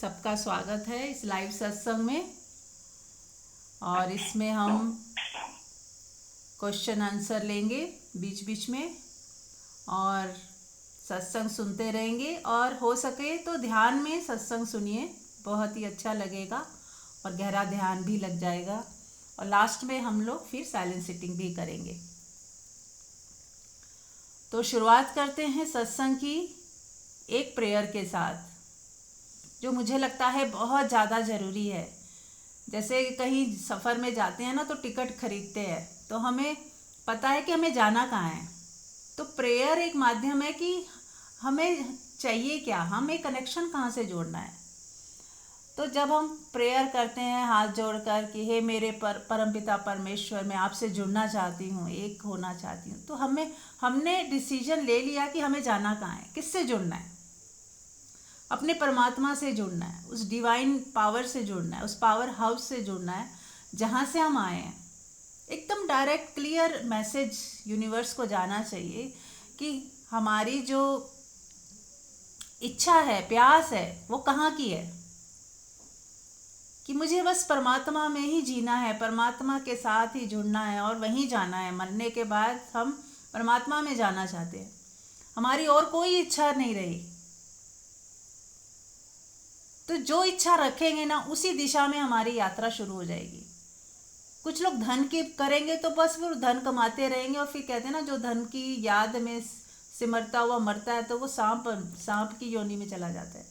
सबका स्वागत है इस लाइव सत्संग में। और इसमें हम क्वेश्चन आंसर लेंगे बीच बीच में और सत्संग सुनते रहेंगे। और हो सके तो ध्यान में सत्संग सुनिए, बहुत ही अच्छा लगेगा और गहरा ध्यान भी लग जाएगा। और लास्ट में हम लोग फिर साइलेंट सिटिंग भी करेंगे। तो शुरुआत करते हैं सत्संग की एक प्रेयर के साथ, जो मुझे लगता है बहुत ज़्यादा ज़रूरी है। जैसे कहीं सफ़र में जाते हैं ना, तो टिकट खरीदते हैं तो हमें पता है कि हमें जाना कहाँ है। तो प्रेयर एक माध्यम है कि हमें चाहिए क्या, हमें कनेक्शन कहाँ से जोड़ना है। तो जब हम प्रेयर करते हैं हाथ जोड़कर कि हे मेरे परमपिता परमेश्वर, मैं आपसे जुड़ना चाहती हूँ, एक होना चाहती हूँ, तो हमने डिसीजन ले लिया कि हमें जाना कहाँ है, किससे जुड़ना है। अपने परमात्मा से जुड़ना है, उस डिवाइन पावर से जुड़ना है, उस पावर हाउस से जुड़ना है जहाँ से हम आए हैं। एकदम डायरेक्ट क्लियर मैसेज यूनिवर्स को जाना चाहिए कि हमारी जो इच्छा है, प्यास है, वो कहाँ की है। कि मुझे बस परमात्मा में ही जीना है, परमात्मा के साथ ही जुड़ना है और वहीं जाना है। मरने के बाद हम परमात्मा में जाना चाहते हैं, हमारी और कोई इच्छा नहीं रही। तो जो इच्छा रखेंगे ना, उसी दिशा में हमारी यात्रा शुरू हो जाएगी। कुछ लोग धन की करेंगे तो बस फिर धन कमाते रहेंगे और फिर कहते हैं ना, जो धन की याद में सिमरता हुआ मरता है तो वो सांप की योनि में चला जाता है।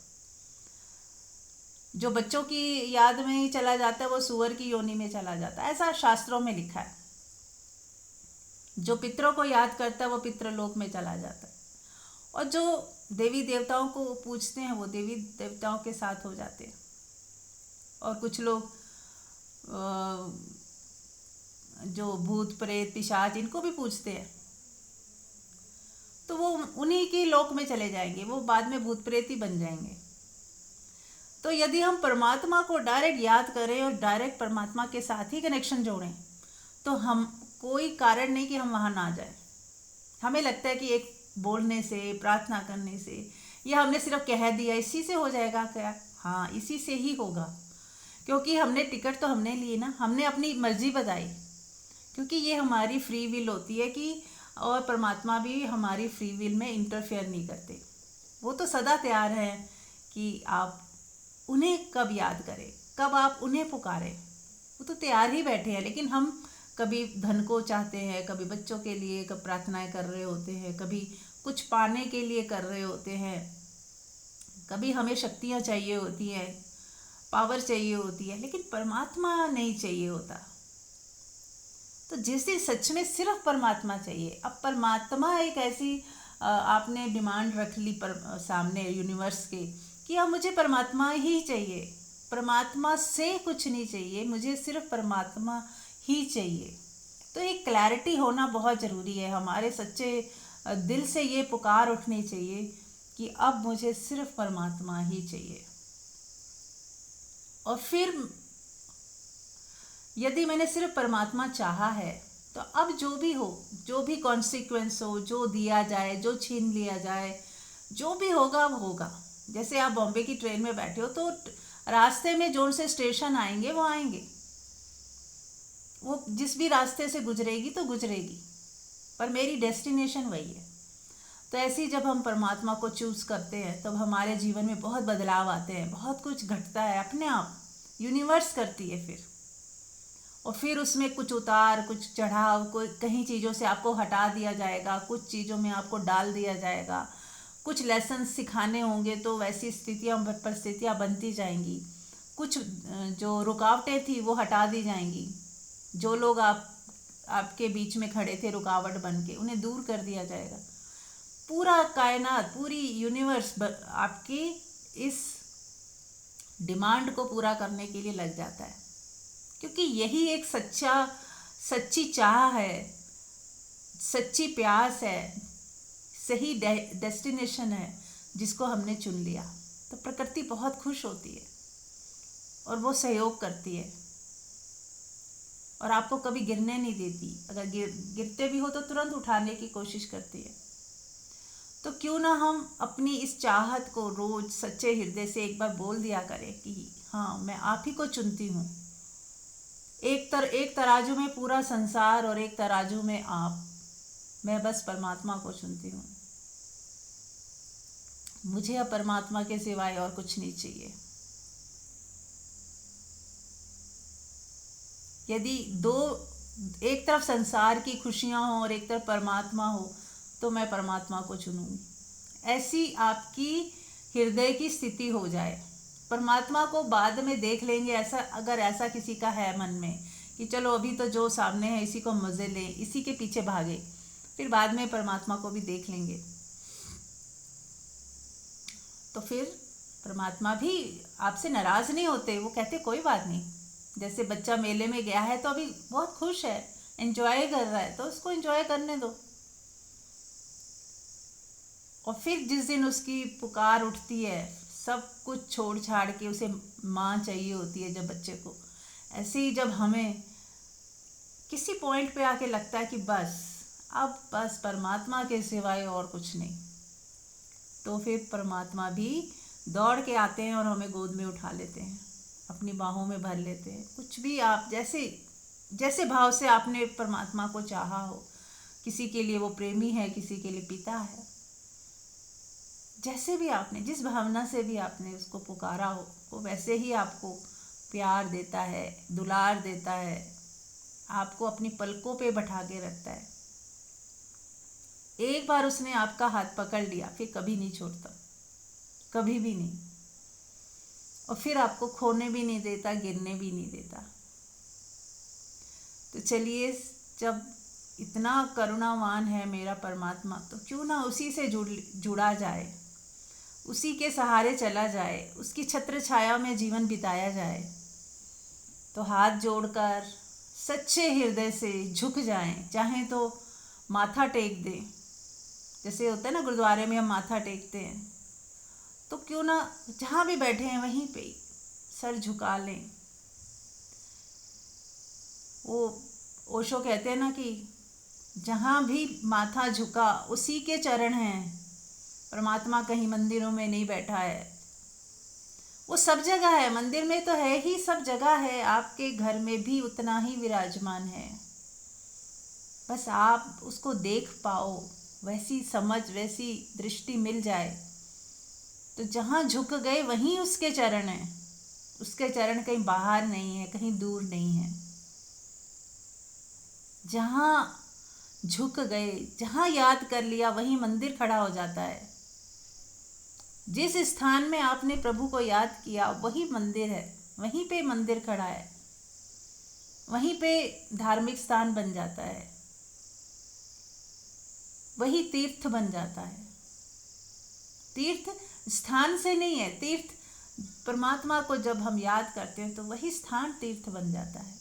जो बच्चों की याद में ही चला जाता है वो सुअर की योनि में चला जाता है। ऐसा शास्त्रों में लिखा है। जो पितरों को याद करता है वो पितृलोक में चला जाता है। और जो देवी देवताओं को पूजते हैं वो देवी देवताओं के साथ हो जाते हैं। और कुछ लोग जो भूत प्रेत पिशाच इनको भी पूजते हैं, तो वो उन्हीं की लोक में चले जाएंगे, वो बाद में भूत प्रेत ही बन जाएंगे। तो यदि हम परमात्मा को डायरेक्ट याद करें और डायरेक्ट परमात्मा के साथ ही कनेक्शन जोड़ें, तो हम कोई कारण नहीं कि हम वहाँ ना जाएं। हमें लगता है कि एक बोलने से, प्रार्थना करने से, या हमने सिर्फ कह दिया इसी से हो जाएगा क्या। हाँ, इसी से ही होगा, क्योंकि हमने टिकट तो हमने ली ना, हमने अपनी मर्जी बताई। क्योंकि ये हमारी फ्री विल होती है कि, और परमात्मा भी हमारी फ्री विल में इंटरफेयर नहीं करते। वो तो सदा तैयार है कि आप उन्हें कब याद करें, कब आप उन्हें पुकारें, वो तो तैयार ही बैठे हैं। लेकिन हम कभी धन को चाहते हैं, कभी बच्चों के लिए कब प्रार्थनाएं कर रहे होते हैं, कभी कुछ पाने के लिए कर रहे होते हैं, कभी हमें शक्तियाँ चाहिए होती हैं, पावर चाहिए होती है, लेकिन परमात्मा नहीं चाहिए होता। तो जिसे सच में सिर्फ परमात्मा चाहिए। अब परमात्मा एक ऐसी आपने डिमांड रख ली पर सामने यूनिवर्स के कि अब मुझे परमात्मा ही चाहिए, परमात्मा से कुछ नहीं चाहिए, मुझे सिर्फ परमात्मा ही चाहिए। तो एक क्लैरिटी होना बहुत ज़रूरी है। हमारे सच्चे दिल से ये पुकार उठनी चाहिए कि अब मुझे सिर्फ परमात्मा ही चाहिए। और फिर यदि मैंने सिर्फ परमात्मा चाहा है, तो अब जो भी हो, जो भी कॉन्सिक्वेंस हो, जो दिया जाए, जो छीन लिया जाए, जो भी होगा वो होगा। जैसे आप बॉम्बे की ट्रेन में बैठे हो तो रास्ते में जोन से स्टेशन आएंगे वो आएंगे, वो जिस भी रास्ते से गुजरेगी तो गुजरेगी, पर मेरी डेस्टिनेशन वही है। तो ऐसे ही जब हम परमात्मा को चूज़ करते हैं तब हमारे जीवन में बहुत बदलाव आते हैं, बहुत कुछ घटता है अपने आप, यूनिवर्स करती है फिर। और फिर उसमें कुछ उतार, कुछ चढ़ाव, कोई कहीं चीज़ों से आपको हटा दिया जाएगा, कुछ चीज़ों में आपको डाल दिया जाएगा, कुछ लेसन सिखाने होंगे तो वैसी स्थितियाँ परिस्थितियाँ बनती जाएंगी, कुछ जो रुकावटें थी वो हटा दी जाएंगी, जो लोग आपके बीच में खड़े थे रुकावट बन के, उन्हें दूर कर दिया जाएगा। पूरा कायनात, पूरी यूनिवर्स आपकी इस डिमांड को पूरा करने के लिए लग जाता है, क्योंकि यही एक सच्ची चाह है, सच्ची प्यास है, सही डेस्टिनेशन है जिसको हमने चुन लिया। तो प्रकृति बहुत खुश होती है और वो सहयोग करती है और आपको कभी गिरने नहीं देती। अगर गिरते भी हो तो तुरंत उठाने की कोशिश करती है। तो क्यों ना हम अपनी इस चाहत को रोज सच्चे हृदय से एक बार बोल दिया करें कि हाँ, मैं आप ही को चुनती हूँ। एक तराजू में पूरा संसार और एक तराजू में आप। मैं बस परमात्मा को चुनती हूँ। मुझे अब परमात्मा के सिवाय और कुछ नहीं चाहिए। यदि एक तरफ संसार की खुशियाँ हो और एक तरफ परमात्मा हो, तो मैं परमात्मा को चुनूंगी। ऐसी आपकी हृदय की स्थिति हो जाए। परमात्मा को बाद में देख लेंगे, अगर ऐसा किसी का है मन में कि चलो अभी तो जो सामने है इसी को मज़े लें, इसी के पीछे भागे, फिर बाद में परमात्मा को भी देख लेंगे, तो फिर परमात्मा भी आपसे नाराज़ नहीं होते। वो कहते कोई बात नहीं। जैसे बच्चा मेले में गया है तो अभी बहुत खुश है, एंजॉय कर रहा है, तो उसको एंजॉय करने दो। और फिर जिस दिन उसकी पुकार उठती है, सब कुछ छोड़ छाड़ के उसे माँ चाहिए होती है जब बच्चे को, ऐसे ही जब हमें किसी पॉइंट पे आके लगता है कि बस परमात्मा के सिवाय और कुछ नहीं, तो फिर परमात्मा भी दौड़ के आते हैं और हमें गोद में उठा लेते हैं, अपनी बाहों में भर लेते हैं। कुछ भी आप जैसे भाव से आपने परमात्मा को चाहा हो, किसी के लिए वो प्रेमी है, किसी के लिए पिता है, जैसे भी आपने, जिस भावना से भी आपने उसको पुकारा हो, वो वैसे ही आपको प्यार देता है, दुलार देता है, आपको अपनी पलकों पे बैठा के रखता है। एक बार उसने आपका हाथ पकड़ लिया, फिर कभी नहीं छोड़ता, कभी भी नहीं। और फिर आपको खोने भी नहीं देता, गिरने भी नहीं देता। तो चलिए, जब इतना करुणावान है मेरा परमात्मा, तो क्यों ना उसी से जुड़ा जाए, उसी के सहारे चला जाए, उसकी छत्र छाया में जीवन बिताया जाए। तो हाथ जोड़कर सच्चे हृदय से झुक जाएं, चाहें तो माथा टेक दें, जैसे होता है ना गुरुद्वारे में हम माथा टेकते हैं, तो क्यों ना जहाँ भी बैठे हैं वहीं पे सर झुका लें। वो ओशो कहते हैं ना कि जहाँ भी माथा झुका उसी के चरण हैं, परमात्मा कहीं मंदिरों में नहीं बैठा है, वो सब जगह है। मंदिर में तो है ही, सब जगह है, आपके घर में भी उतना ही विराजमान है। बस आप उसको देख पाओ, वैसी समझ, वैसी दृष्टि मिल जाए, तो जहाँ झुक गए वहीं उसके चरण हैं। उसके चरण कहीं बाहर नहीं है, कहीं दूर नहीं है। जहाँ झुक गए, जहाँ याद कर लिया, वहीं मंदिर खड़ा हो जाता है। जिस स्थान में आपने प्रभु को याद किया वही मंदिर है, वहीं पे मंदिर खड़ा है, वहीं पे धार्मिक स्थान बन जाता है, वही तीर्थ बन जाता है। तीर्थ स्थान से नहीं है, तीर्थ परमात्मा को जब हम याद करते हैं तो वही स्थान तीर्थ बन जाता है,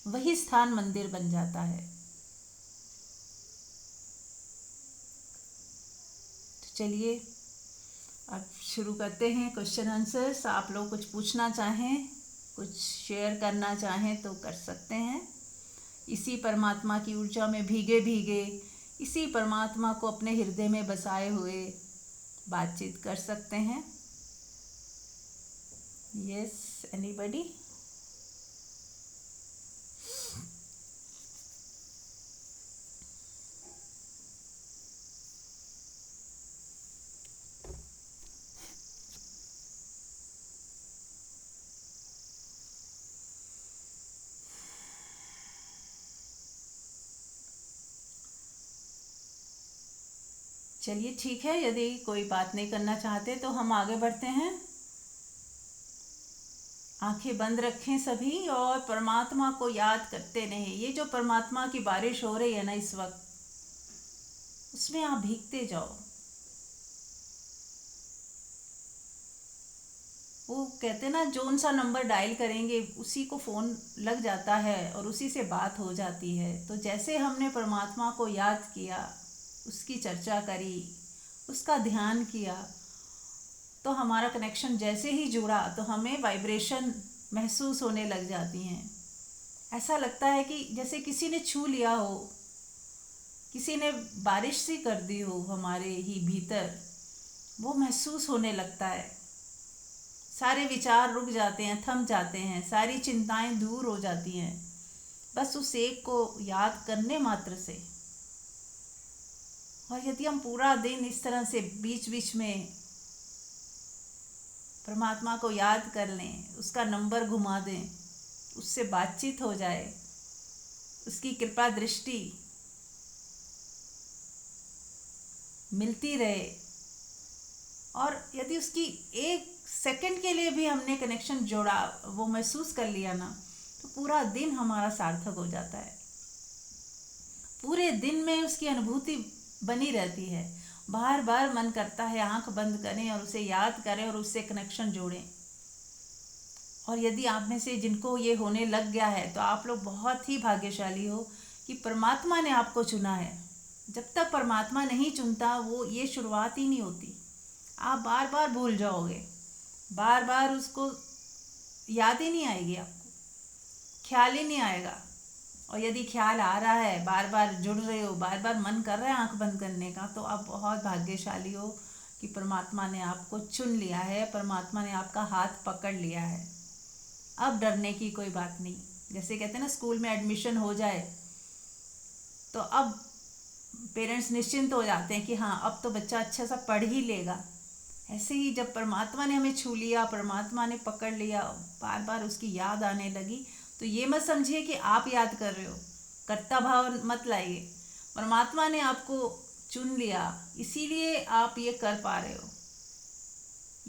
वही स्थान मंदिर बन जाता है। तो चलिए अब शुरू करते हैं क्वेश्चन आंसर्स। आप लोग कुछ पूछना चाहें, कुछ शेयर करना चाहें तो कर सकते हैं। इसी परमात्मा की ऊर्जा में भीगे भीगे, इसी परमात्मा को अपने हृदय में बसाए हुए बातचीत कर सकते हैं। Yes, anybody? चलिए ठीक है, यदि कोई बात नहीं करना चाहते तो हम आगे बढ़ते हैं। आंखें बंद रखें सभी और परमात्मा को याद करते रहें। ये जो परमात्मा की बारिश हो रही है ना इस वक्त, उसमें आप भीगते जाओ। वो कहते ना, जोन सा नंबर डायल करेंगे उसी को फ़ोन लग जाता है और उसी से बात हो जाती है। तो जैसे हमने परमात्मा को याद किया, उसकी चर्चा करी, उसका ध्यान किया, तो हमारा कनेक्शन जैसे ही जुड़ा तो हमें वाइब्रेशन महसूस होने लग जाती हैं। ऐसा लगता है कि जैसे किसी ने छू लिया हो, किसी ने बारिश सी कर दी हो हमारे ही भीतर, वो महसूस होने लगता है। सारे विचार रुक जाते हैं, थम जाते हैं, सारी चिंताएं दूर हो जाती हैं बस उस एक को याद करने मात्र से। और यदि हम पूरा दिन इस तरह से बीच बीच में परमात्मा को याद कर लें, उसका नंबर घुमा दें, उससे बातचीत हो जाए, उसकी कृपा दृष्टि मिलती रहे, और यदि उसकी एक सेकंड के लिए भी हमने कनेक्शन जोड़ा, वो महसूस कर लिया ना, तो पूरा दिन हमारा सार्थक हो जाता है। पूरे दिन में उसकी अनुभूति बनी रहती है। बार बार मन करता है आंख बंद करें और उसे याद करें और उससे कनेक्शन जोड़ें। और यदि आप में से जिनको ये होने लग गया है तो आप लोग बहुत ही भाग्यशाली हो कि परमात्मा ने आपको चुना है। जब तक परमात्मा नहीं चुनता वो ये शुरुआत ही नहीं होती। आप बार बार भूल जाओगे, बार बार उसको याद ही नहीं आएगी, आपको ख्याल ही नहीं आएगा। और यदि ख्याल आ रहा है, बार बार जुड़ रहे हो, बार बार मन कर रहा है आंख बंद करने का, तो आप बहुत भाग्यशाली हो कि परमात्मा ने आपको चुन लिया है, परमात्मा ने आपका हाथ पकड़ लिया है। अब डरने की कोई बात नहीं। जैसे कहते हैं ना, स्कूल में एडमिशन हो जाए तो अब पेरेंट्स निश्चिंत हो जाते हैं कि हाँ अब तो बच्चा अच्छा सा पढ़ ही लेगा। ऐसे ही जब परमात्मा ने हमें छू लिया, परमात्मा ने पकड़ लिया, बार बार उसकी याद आने लगी, तो ये मत समझिए कि आप याद कर रहे हो, कर्ता भाव मत लाइए। परमात्मा ने आपको चुन लिया, इसीलिए आप ये कर पा रहे हो।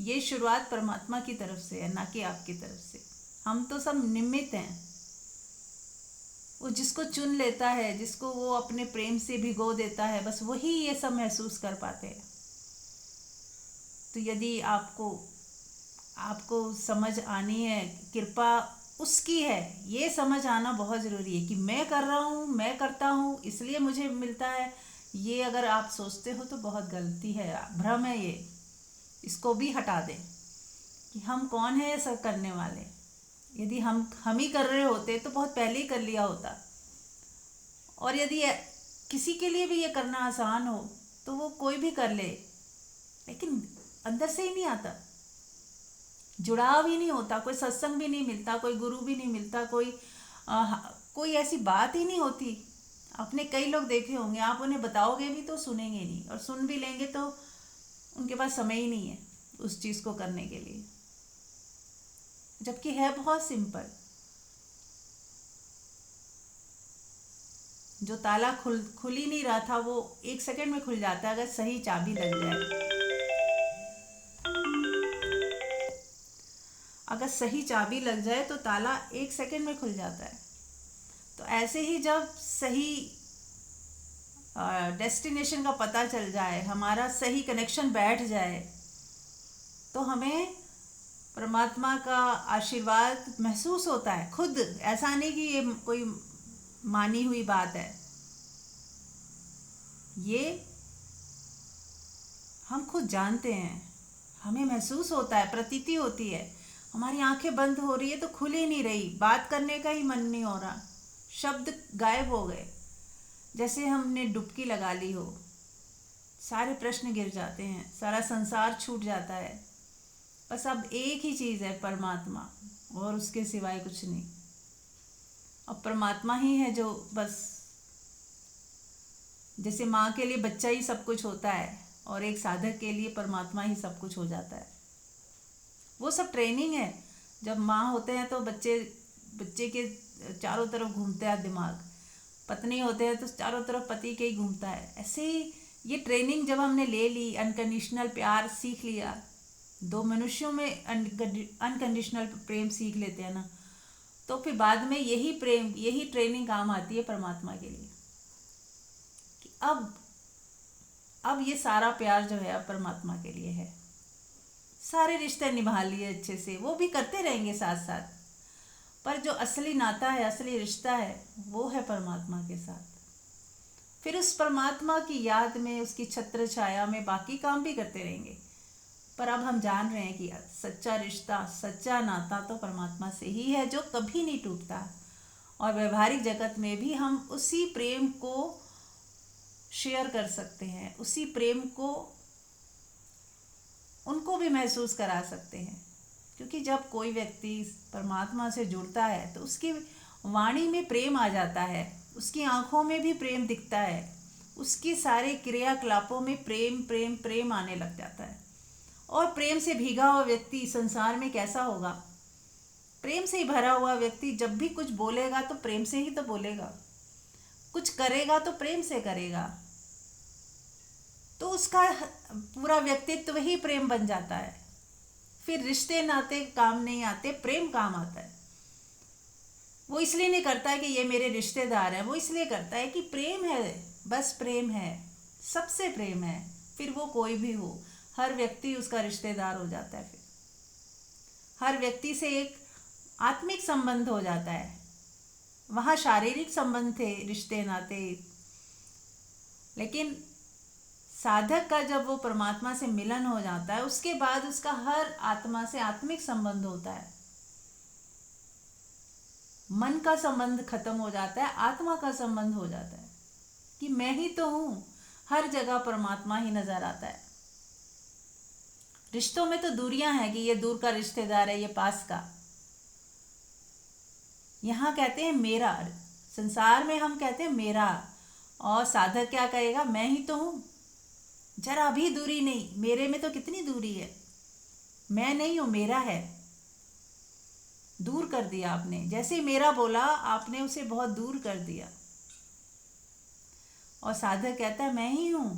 ये शुरुआत परमात्मा की तरफ से है, ना कि आपकी तरफ से। हम तो सब निमित्त हैं। वो जिसको चुन लेता है, जिसको वो अपने प्रेम से भिगो देता है, बस वही ये सब महसूस कर पाते हैं। तो यदि आपको समझ आनी है, कृपा उसकी है, ये समझ आना बहुत ज़रूरी है कि मैं कर रहा हूँ, मैं करता हूँ इसलिए मुझे मिलता है। ये अगर आप सोचते हो तो बहुत गलती है, भ्रम है ये। इसको भी हटा दें कि हम कौन है ऐसा करने वाले। यदि हम ही कर रहे होते तो बहुत पहले ही कर लिया होता। और यदि किसी के लिए भी ये करना आसान हो तो वो कोई भी कर ले, लेकिन अंदर से ही नहीं आता, जुड़ाव ही नहीं होता, कोई सत्संग भी नहीं मिलता, कोई गुरु भी नहीं मिलता, कोई ऐसी बात ही नहीं होती। आपने कई लोग देखे होंगे, आप उन्हें बताओगे भी तो सुनेंगे नहीं, और सुन भी लेंगे तो उनके पास समय ही नहीं है उस चीज़ को करने के लिए। जबकि है बहुत सिंपल। जो ताला खुल ही नहीं रहा था वो 1 सेकंड में खुल जाता है अगर सही चाबी लग जाए। अगर सही चाबी लग जाए तो ताला 1 सेकंड में खुल जाता है। तो ऐसे ही जब सही डेस्टिनेशन का पता चल जाए, हमारा सही कनेक्शन बैठ जाए, तो हमें परमात्मा का आशीर्वाद महसूस होता है खुद। ऐसा नहीं कि ये कोई मानी हुई बात है, ये हम खुद जानते हैं, हमें महसूस होता है, प्रतीति होती है। हमारी आंखें बंद हो रही है तो खुल ही नहीं रही, बात करने का ही मन नहीं हो रहा, शब्द गायब हो गए, जैसे हमने डुबकी लगा ली हो। सारे प्रश्न गिर जाते हैं, सारा संसार छूट जाता है। बस अब एक ही चीज़ है, परमात्मा, और उसके सिवाय कुछ नहीं। अब परमात्मा ही है जो बस, जैसे माँ के लिए बच्चा ही सब कुछ होता है और एक साधक के लिए परमात्मा ही सब कुछ हो जाता है। वो सब ट्रेनिंग है। जब माँ होते हैं तो बच्चे के चारों तरफ घूमता है दिमाग, पत्नी होते हैं तो चारों तरफ पति के ही घूमता है। ऐसे ही ये ट्रेनिंग जब हमने ले ली, अनकंडीशनल प्यार सीख लिया, दो मनुष्यों में अनकंडीशनल प्रेम सीख लेते हैं ना, तो फिर बाद में यही ट्रेनिंग काम आती है परमात्मा के लिए कि अब ये सारा प्यार जो है अब परमात्मा के लिए है। सारे रिश्ते निभा लिए अच्छे से, वो भी करते रहेंगे साथ साथ, पर जो असली नाता है, असली रिश्ता है, वो है परमात्मा के साथ। फिर उस परमात्मा की याद में, उसकी छत्र छाया में बाकी काम भी करते रहेंगे। पर अब हम जान रहे हैं कि सच्चा रिश्ता, सच्चा नाता तो परमात्मा से ही है, जो कभी नहीं टूटता। और व्यवहारिक जगत में भी हम उसी प्रेम को शेयर कर सकते हैं, उसी प्रेम को उनको भी महसूस करा सकते हैं। क्योंकि जब कोई व्यक्ति परमात्मा से जुड़ता है तो उसकी वाणी में प्रेम आ जाता है, उसकी आंखों में भी प्रेम दिखता है, उसकी सारे क्रियाकलापों में प्रेम प्रेम प्रेम आने लग जाता है। और प्रेम से भीगा हुआ व्यक्ति संसार में कैसा होगा? प्रेम से ही भरा हुआ व्यक्ति जब भी कुछ बोलेगा तो प्रेम से ही तो बोलेगा, कुछ करेगा तो प्रेम से करेगा, तो उसका पूरा व्यक्तित्व ही प्रेम बन जाता है। फिर रिश्ते नाते काम नहीं आते, प्रेम काम आता है। वो इसलिए नहीं करता है कि ये मेरे रिश्तेदार हैं, वो इसलिए करता है कि प्रेम है, बस प्रेम है, सबसे प्रेम है। फिर वो कोई भी हो, हर व्यक्ति उसका रिश्तेदार हो जाता है। फिर हर व्यक्ति से एक आत्मिक संबंध हो जाता है। वहाँ शारीरिक संबंध थे, रिश्ते नाते, लेकिन साधक का जब वो परमात्मा से मिलन हो जाता है उसके बाद उसका हर आत्मा से आत्मिक संबंध होता है। मन का संबंध खत्म हो जाता है, आत्मा का संबंध हो जाता है कि मैं ही तो हूँ। हर जगह परमात्मा ही नजर आता है। रिश्तों में तो दूरियां हैं कि ये दूर का रिश्तेदार है, ये पास का। यहाँ कहते हैं मेरा, संसार में हम कहते हैं मेरा, और साधक क्या कहेगा? मैं ही तो हूँ, जरा भी दूरी नहीं। मेरे में तो कितनी दूरी है, मैं नहीं हूँ, मेरा है। दूर कर दिया आपने, जैसे ही मेरा बोला आपने उसे बहुत दूर कर दिया। और साधक कहता है मैं ही हूँ,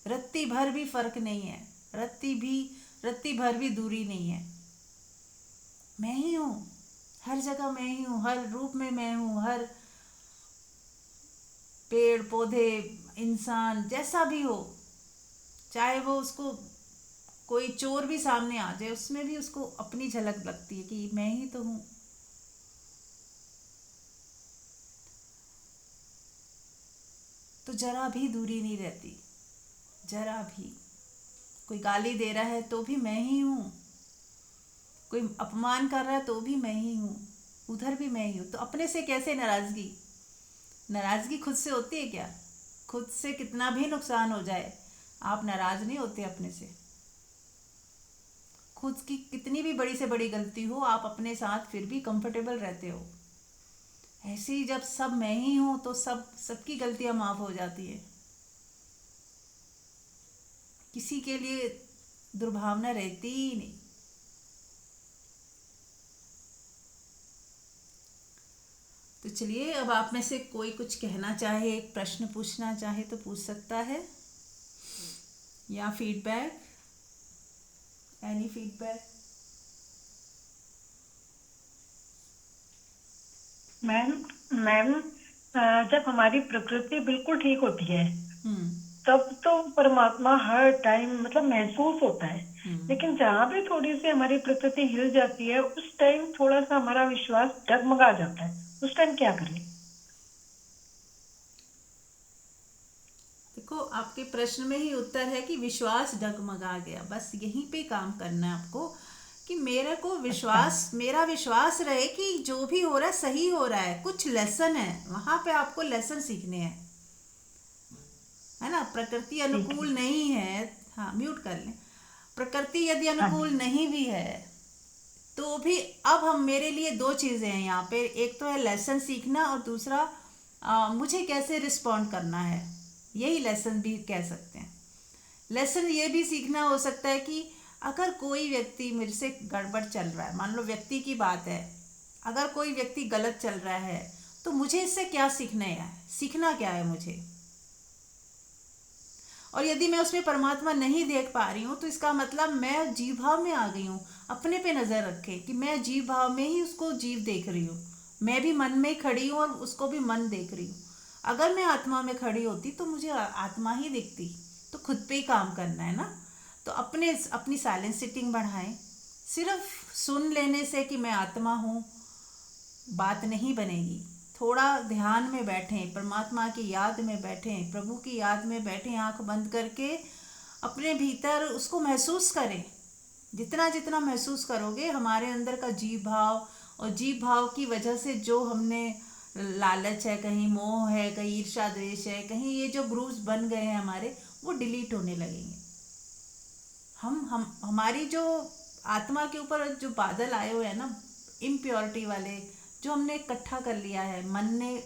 रत्ती भर भी फर्क नहीं है, रत्ती भर भी दूरी नहीं है। मैं ही हूँ, हर जगह मैं ही हूँ, हर रूप में मैं हूँ, हर पेड़ पौधे इंसान जैसा भी हो, चाहे वो उसको कोई चोर भी सामने आ जाए उसमें भी उसको अपनी झलक लगती है कि मैं ही तो हूँ। तो जरा भी दूरी नहीं रहती, जरा भी। कोई गाली दे रहा है तो भी मैं ही हूँ, कोई अपमान कर रहा है तो भी मैं ही हूँ, उधर भी मैं ही हूँ। तो अपने से कैसे नाराज़गी? नाराज़गी खुद से होती है क्या? खुद से कितना भी नुकसान हो जाए आप नाराज़ नहीं होते अपने से। खुद की कितनी भी बड़ी से बड़ी गलती हो आप अपने साथ फिर भी कंफर्टेबल रहते हो। ऐसे ही जब सब मैं ही हूँ तो सबकी गलतियाँ माफ़ हो जाती है, किसी के लिए दुर्भावना रहती ही नहीं। तो चलिए, अब आप में से कोई कुछ कहना चाहे, एक प्रश्न पूछना चाहे तो पूछ सकता है, या feedback, any feedback. Ma'am ma'am जब हमारी प्रकृति बिल्कुल ठीक होती है हम्म तब तो परमात्मा हर टाइम मतलब महसूस होता है। हम्म लेकिन जहाँ भी थोड़ी सी हमारी प्रकृति हिल जाती है उस टाइम थोड़ा सा हमारा विश्वास डगमगा जाता है। उस टाइम क्या करें? देखो, आपके प्रश्न में ही उत्तर है कि विश्वास डगमगा गया। बस यहीं पे काम करना है आपको कि मेरे को अच्छा। विश्वास, मेरा विश्वास रहे कि जो भी हो रहा है सही हो रहा है। कुछ लेसन है वहाँ पे, आपको लेसन सीखने हैं, है ना। प्रकृति ठीक अनुकूल है। नहीं है, हाँ म्यूट कर लें। प्रकृति यदि हाँ अनुकूल जी। नहीं भी है तो भी अब हम, मेरे लिए दो चीज़ें हैं यहाँ पे। एक तो है लेसन सीखना, और दूसरा मुझे कैसे रिस्पॉन्ड करना है, यही लेसन भी कह सकते हैं। लेसन ये भी सीखना हो सकता है कि अगर कोई व्यक्ति मेरे से गड़बड़ चल रहा है, मान लो व्यक्ति की बात है, अगर कोई व्यक्ति गलत चल रहा है तो मुझे इससे क्या सीखना है, सीखना क्या है मुझे। और यदि मैं उसमें परमात्मा नहीं देख पा रही हूँ तो इसका मतलब मैं जीव भाव में आ गई हूँ। अपने पे नज़र रखे कि मैं जीव भाव में ही उसको जीव देख रही हूँ, मैं भी मन में खड़ी हूँ और उसको भी मन देख रही हूँ। अगर मैं आत्मा में खड़ी होती तो मुझे आत्मा ही दिखती। तो खुद पे ही काम करना है ना। तो अपनी साइलेंस सिटिंग बढ़ाएं। सिर्फ सुन लेने से कि मैं आत्मा हूँ बात नहीं बनेगी। थोड़ा ध्यान में बैठें, परमात्मा की याद में बैठें, प्रभु की याद में बैठें, आंख बंद करके अपने भीतर उसको महसूस करें। जितना जितना महसूस करोगे, हमारे अंदर का जीव भाव, और जीव भाव की वजह से जो हमने लालच है, कहीं मोह है, कहीं ईर्ष्या द्वेष है, कहीं ये जो ग्रूव्स बन गए हैं हमारे, वो डिलीट होने लगेंगे। हम हमारी जो आत्मा के ऊपर जो बादल आए हुए हैं ना, इम्प्योरिटी वाले, जो हमने इकट्ठा कर लिया है, मन ने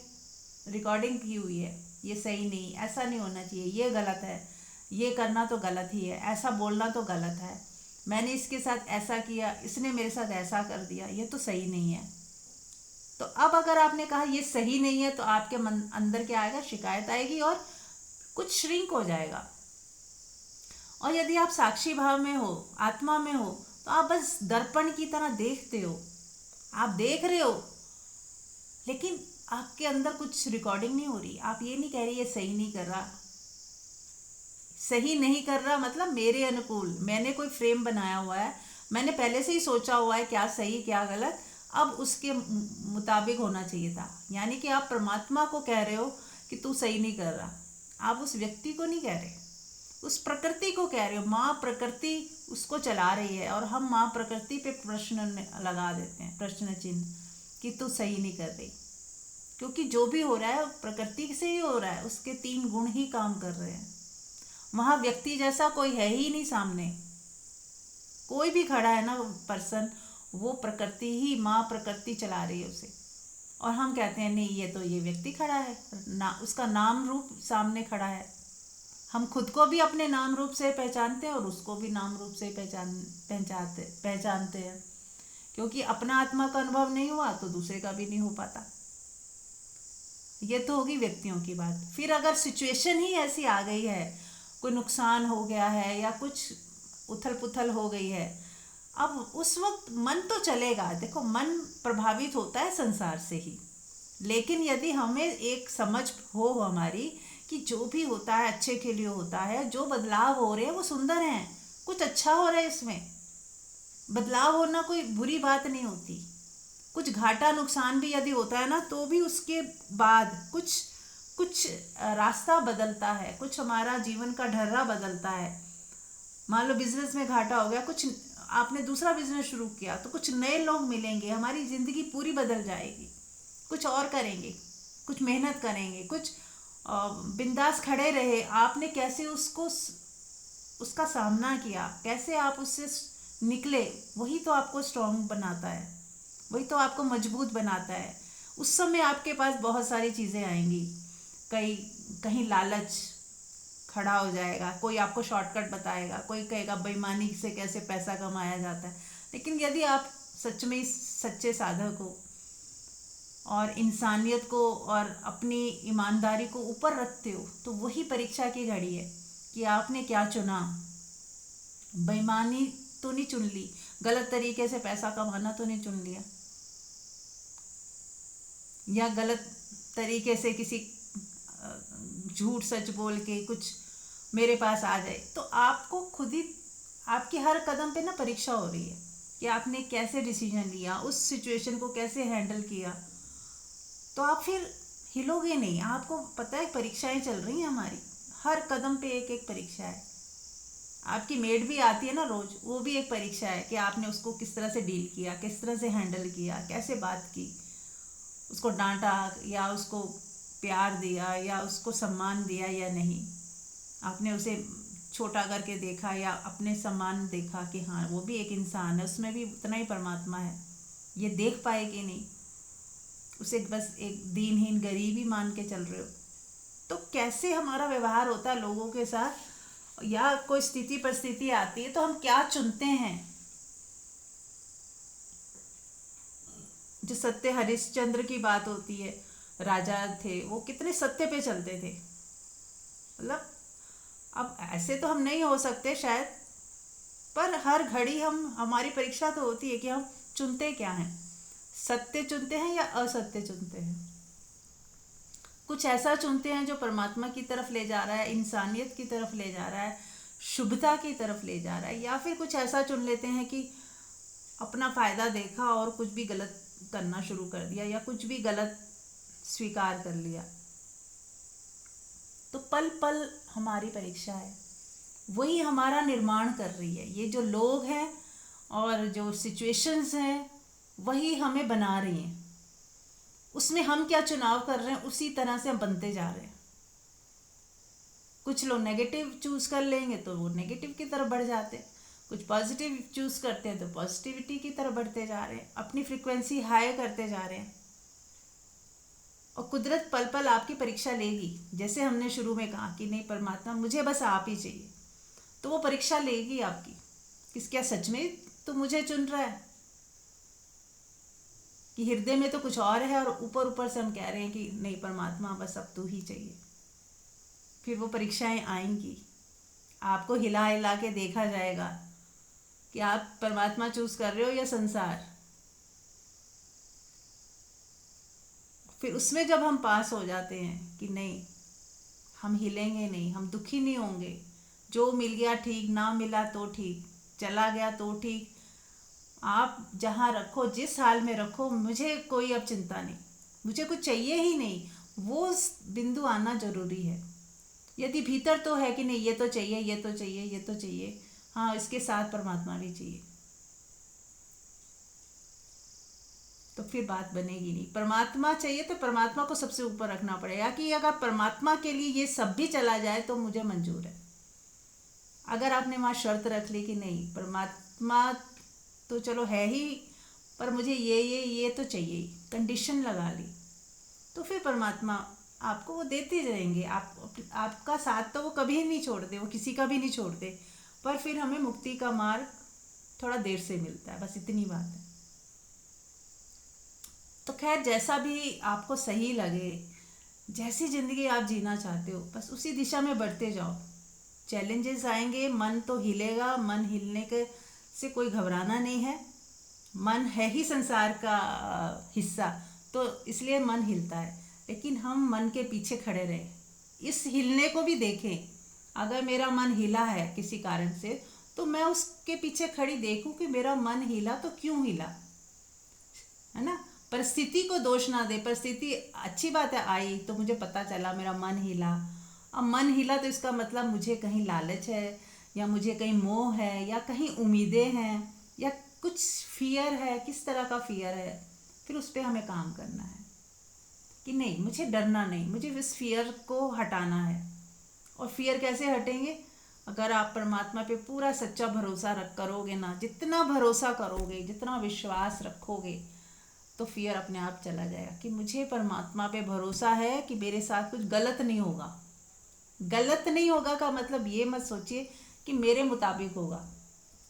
रिकॉर्डिंग की हुई है, ये सही नहीं, ऐसा नहीं होना चाहिए, ये गलत है, ये करना तो गलत ही है, ऐसा बोलना तो गलत है, मैंने इसके साथ ऐसा किया, इसने मेरे साथ ऐसा कर दिया, ये तो सही नहीं है। तो अब अगर आपने कहा ये सही नहीं है, तो आपके मन अंदर क्या आएगा? शिकायत आएगी और कुछ श्रिंक हो जाएगा। और यदि आप साक्षी भाव में हो, आत्मा में हो, तो आप बस दर्पण की तरह देखते हो, आप देख रहे हो, लेकिन आपके अंदर कुछ रिकॉर्डिंग नहीं हो रही। आप ये नहीं कह रही ये सही नहीं कर रहा, सही नहीं कर रहा मतलब मेरे अनुकूल, मैंने कोई फ्रेम बनाया हुआ है, मैंने पहले से ही सोचा हुआ है क्या सही क्या गलत, अब उसके मुताबिक होना चाहिए था। यानी कि आप परमात्मा को कह रहे हो कि तू सही नहीं कर रहा, आप उस व्यक्ति को नहीं कह रहे, उस प्रकृति को कह रहे हो। माँ प्रकृति उसको चला रही है, और हम माँ प्रकृति पे प्रश्न लगा देते हैं, प्रश्न चिन्ह, कि तू सही नहीं कर रही। क्योंकि जो भी हो रहा है प्रकृति से ही हो रहा है, उसके 3 गुण ही काम कर रहे हैं। वहाँ व्यक्ति जैसा कोई है ही नहीं सामने, कोई भी खड़ा है ना पर्सन, वो प्रकृति ही, माँ प्रकृति चला रही है उसे। और हम कहते हैं नहीं, ये व्यक्ति खड़ा है ना, उसका नाम रूप सामने खड़ा है। हम खुद को भी अपने नाम रूप से पहचानते हैं और उसको भी नाम रूप से पहचानते हैं, क्योंकि अपना आत्मा का अनुभव नहीं हुआ तो दूसरे का भी नहीं हो पाता। ये तो होगी व्यक्तियों की बात। फिर अगर सिचुएशन ही ऐसी आ गई है, कोई नुकसान हो गया है या कुछ उथल पुथल हो गई है, अब उस वक्त मन तो चलेगा। देखो, मन प्रभावित होता है संसार से ही, लेकिन यदि हमें एक समझ हो हमारी कि जो भी होता है अच्छे के लिए होता है, जो बदलाव हो रहे हैं वो सुंदर हैं, कुछ अच्छा हो रहा है, इसमें बदलाव होना कोई बुरी बात नहीं होती। कुछ घाटा नुकसान भी यदि होता है ना, तो भी उसके बाद कुछ रास्ता बदलता है, कुछ हमारा जीवन का ढर्रा बदलता है। मान लो बिजनेस में घाटा हो गया, कुछ आपने दूसरा बिजनेस शुरू किया, तो कुछ नए लोग मिलेंगे, हमारी ज़िंदगी पूरी बदल जाएगी, कुछ और करेंगे, कुछ मेहनत करेंगे, कुछ बिंदास खड़े रहे। आपने कैसे उसका सामना किया, कैसे आप उससे निकले, वही तो आपको स्ट्रांग बनाता है, वही तो आपको मजबूत बनाता है। उस समय आपके पास बहुत सारी चीज़ें आएंगी, कहीं लालच खड़ा हो जाएगा, कोई आपको शॉर्टकट बताएगा, कोई कहेगा बेईमानी से कैसे पैसा कमाया जाता है। लेकिन यदि आप सच में सच्चे साधक हो और इंसानियत को और अपनी ईमानदारी को ऊपर रखते हो, तो वही परीक्षा की घड़ी है कि आपने क्या चुना। बेईमानी तो नहीं चुन ली, गलत तरीके से पैसा कमाना तो नहीं चुन लिया, या गलत तरीके से किसी झूठ सच बोल के कुछ मेरे पास आ जाए। तो आपको खुद ही आपकी हर कदम पे ना परीक्षा हो रही है कि आपने कैसे डिसीजन लिया, उस सिचुएशन को कैसे हैंडल किया। तो आप फिर हिलोगे नहीं। आपको पता है परीक्षाएं चल रही हैं हमारी, हर कदम पे एक एक परीक्षा है। आपकी मेड भी आती है ना रोज, वो भी एक परीक्षा है कि आपने उसको किस तरह से डील किया, किस तरह से हैंडल किया, कैसे बात की, उसको डांटा या उसको प्यार दिया या उसको सम्मान दिया या नहीं, आपने उसे छोटा करके देखा या अपने सम्मान देखा कि हाँ वो भी एक इंसान है, उसमें भी उतना ही परमात्मा है, ये देख पाए कि नहीं, उसे बस एक दीनहीन गरीब ही मान के चल रहे हो। तो कैसे हमारा व्यवहार होता है लोगों के साथ, या कोई स्थिति परिस्थिति आती है तो हम क्या चुनते हैं। जो सत्य हरिश्चंद्र की बात होती है, राजा थे, वो कितने सत्य पे चलते थे। मतलब अब ऐसे तो हम नहीं हो सकते शायद, पर हर घड़ी हमारी परीक्षा तो होती है कि हम चुनते क्या हैं, सत्य चुनते हैं या असत्य चुनते हैं। कुछ ऐसा चुनते हैं जो परमात्मा की तरफ ले जा रहा है, इंसानियत की तरफ ले जा रहा है, शुभता की तरफ ले जा रहा है, या फिर कुछ ऐसा चुन लेते हैं कि अपना फ़ायदा देखा और कुछ भी गलत करना शुरू कर दिया या कुछ भी गलत स्वीकार कर लिया। तो पल पल हमारी परीक्षा है, वही हमारा निर्माण कर रही है। ये जो लोग हैं और जो सिचुएशंस हैं, वही हमें बना रही हैं। उसमें हम क्या चुनाव कर रहे हैं उसी तरह से हम बनते जा रहे हैं। कुछ लोग नेगेटिव चूज कर लेंगे तो वो नेगेटिव की तरफ बढ़ जाते हैं, कुछ पॉजिटिव चूज करते हैं तो पॉजिटिविटी की तरफ बढ़ते जा रहे हैं, अपनी फ्रीक्वेंसी हाई करते जा रहे हैं। और कुदरत पल पल आपकी परीक्षा लेगी। जैसे हमने शुरू में कहा कि नहीं परमात्मा मुझे बस आप ही चाहिए, तो वो परीक्षा लेगी आपकी कि क्या सच में तो मुझे चुन रहा है, कि हृदय में तो कुछ और है और ऊपर ऊपर से हम कह रहे हैं कि नहीं परमात्मा बस अब तू ही चाहिए। फिर वो परीक्षाएं आएंगी, आपको हिला हिला के देखा जाएगा कि आप परमात्मा चूज कर रहे हो या संसार। फिर उसमें जब हम पास हो जाते हैं कि नहीं हम हिलेंगे नहीं, हम दुखी नहीं होंगे, जो मिल गया ठीक, ना मिला तो ठीक, चला गया तो ठीक, आप जहाँ रखो जिस हाल में रखो, मुझे कोई अब चिंता नहीं, मुझे कुछ चाहिए ही नहीं, वो बिंदु आना जरूरी है। यदि भीतर तो है कि नहीं ये तो चाहिए, ये तो चाहिए, ये तो चाहिए, हाँ इसके साथ परमात्मा भी चाहिए, तो फिर बात बनेगी नहीं। परमात्मा चाहिए तो परमात्मा को सबसे ऊपर रखना पड़ेगा कि अगर परमात्मा के लिए ये सब भी चला जाए तो मुझे मंजूर है। अगर आपने वहाँ शर्त रख ली कि नहीं परमात्मा तो चलो है ही, पर मुझे ये तो चाहिए ही, कंडीशन लगा ली, तो फिर परमात्मा आपको वो देते रहेंगे। आपका साथ तो वो कभी नहीं छोड़ते, वो किसी का भी नहीं छोड़ते, पर फिर हमें मुक्ति का मार्ग थोड़ा देर से मिलता है, बस इतनी बात है। तो खैर जैसा भी आपको सही लगे, जैसी ज़िंदगी आप जीना चाहते हो बस उसी दिशा में बढ़ते जाओ। चैलेंजेस आएंगे, मन तो हिलेगा, मन हिलने के से कोई घबराना नहीं है। मन है ही संसार का हिस्सा, तो इसलिए मन हिलता है, लेकिन हम मन के पीछे खड़े रहें, इस हिलने को भी देखें। अगर मेरा मन हिला है किसी कारण से तो मैं उसके पीछे खड़ी देखूं कि मेरा मन हिला तो क्यों हिला, है ना। परिस्थिति को दोष ना दे, परिस्थिति अच्छी बात है आई तो मुझे पता चला मेरा मन हिला। अब मन हिला तो इसका मतलब मुझे कहीं लालच है, या मुझे कहीं मोह है, या कहीं उम्मीदें हैं, या कुछ फियर है। किस तरह का फियर है, फिर उस पर हमें काम करना है कि नहीं मुझे डरना नहीं, मुझे इस फियर को हटाना है। और फियर कैसे हटेंगे, अगर आप परमात्मा पे पूरा सच्चा भरोसा रख करोगे ना, जितना भरोसा करोगे, जितना विश्वास रखोगे, तो फियर अपने आप चला जाएगा कि मुझे परमात्मा पे भरोसा है कि मेरे साथ कुछ गलत नहीं होगा। गलत नहीं होगा का मतलब ये मत सोचिए कि मेरे मुताबिक होगा,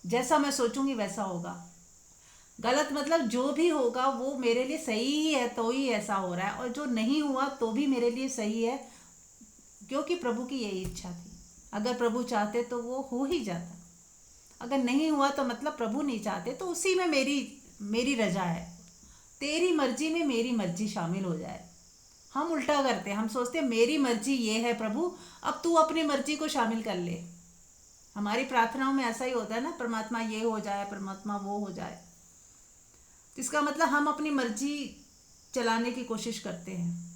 जैसा मैं सोचूंगी वैसा होगा। गलत मतलब जो भी होगा वो मेरे लिए सही ही है तो ही ऐसा हो रहा है, और जो नहीं हुआ तो भी मेरे लिए सही है, क्योंकि प्रभु की यही इच्छा थी। अगर प्रभु चाहते तो वो हो ही जाता, अगर नहीं हुआ तो मतलब प्रभु नहीं चाहते, तो उसी में मेरी रजा है। तेरी मर्जी में मेरी मर्जी शामिल हो जाए। हम उल्टा करते हैं, हम सोचते हैं मेरी मर्जी ये है प्रभु, अब तू अपनी मर्जी को शामिल कर ले। हमारी प्रार्थनाओं में ऐसा ही होता है ना, परमात्मा ये हो जाए, परमात्मा वो हो जाए, तो इसका मतलब हम अपनी मर्जी चलाने की कोशिश करते हैं।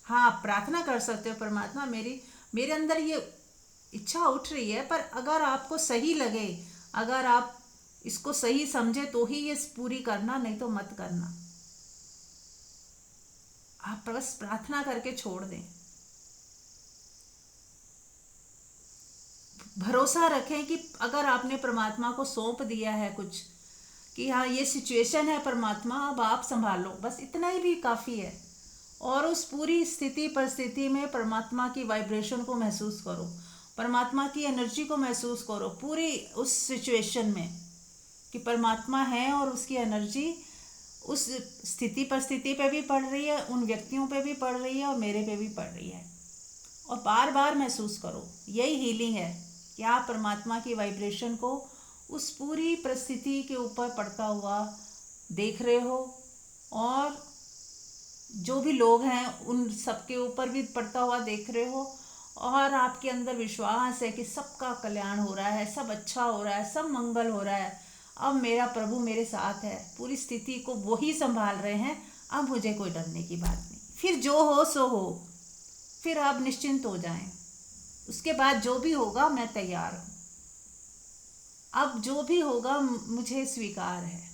हाँ आप प्रार्थना कर सकते हो परमात्मा मेरे अंदर ये इच्छा उठ रही है, पर अगर आपको सही लगे, अगर आप इसको सही समझे तो ही ये पूरी करना, नहीं तो मत करना। आप बस प्रार्थना करके छोड़ दें। भरोसा रखें कि अगर आपने परमात्मा को सौंप दिया है कुछ, कि हाँ ये सिचुएशन है परमात्मा अब आप संभालो, बस इतना ही भी काफ़ी है। और उस पूरी स्थिति परिस्थिति में परमात्मा की वाइब्रेशन को महसूस करो, परमात्मा की एनर्जी को महसूस करो पूरी उस सिचुएशन में, कि परमात्मा है और उसकी एनर्जी उस स्थिति परिस्थिति पे भी पड़ रही है, उन व्यक्तियों पे भी पड़ रही है और मेरे पे भी पड़ रही है। और बार बार महसूस करो, यही हीलिंग है कि आप परमात्मा की वाइब्रेशन को उस पूरी परिस्थिति के ऊपर पड़ता हुआ देख रहे हो, और जो भी लोग हैं उन सबके ऊपर भी पड़ता हुआ देख रहे हो, और आपके अंदर विश्वास है कि सबका कल्याण हो रहा है, सब अच्छा हो रहा है, सब मंगल हो रहा है। अब मेरा प्रभु मेरे साथ है, पूरी स्थिति को वो ही संभाल रहे हैं, अब मुझे कोई डरने की बात नहीं। फिर जो हो सो हो, फिर आप निश्चिंत हो जाएं। उसके बाद जो भी होगा मैं तैयार हूँ, अब जो भी होगा मुझे स्वीकार है।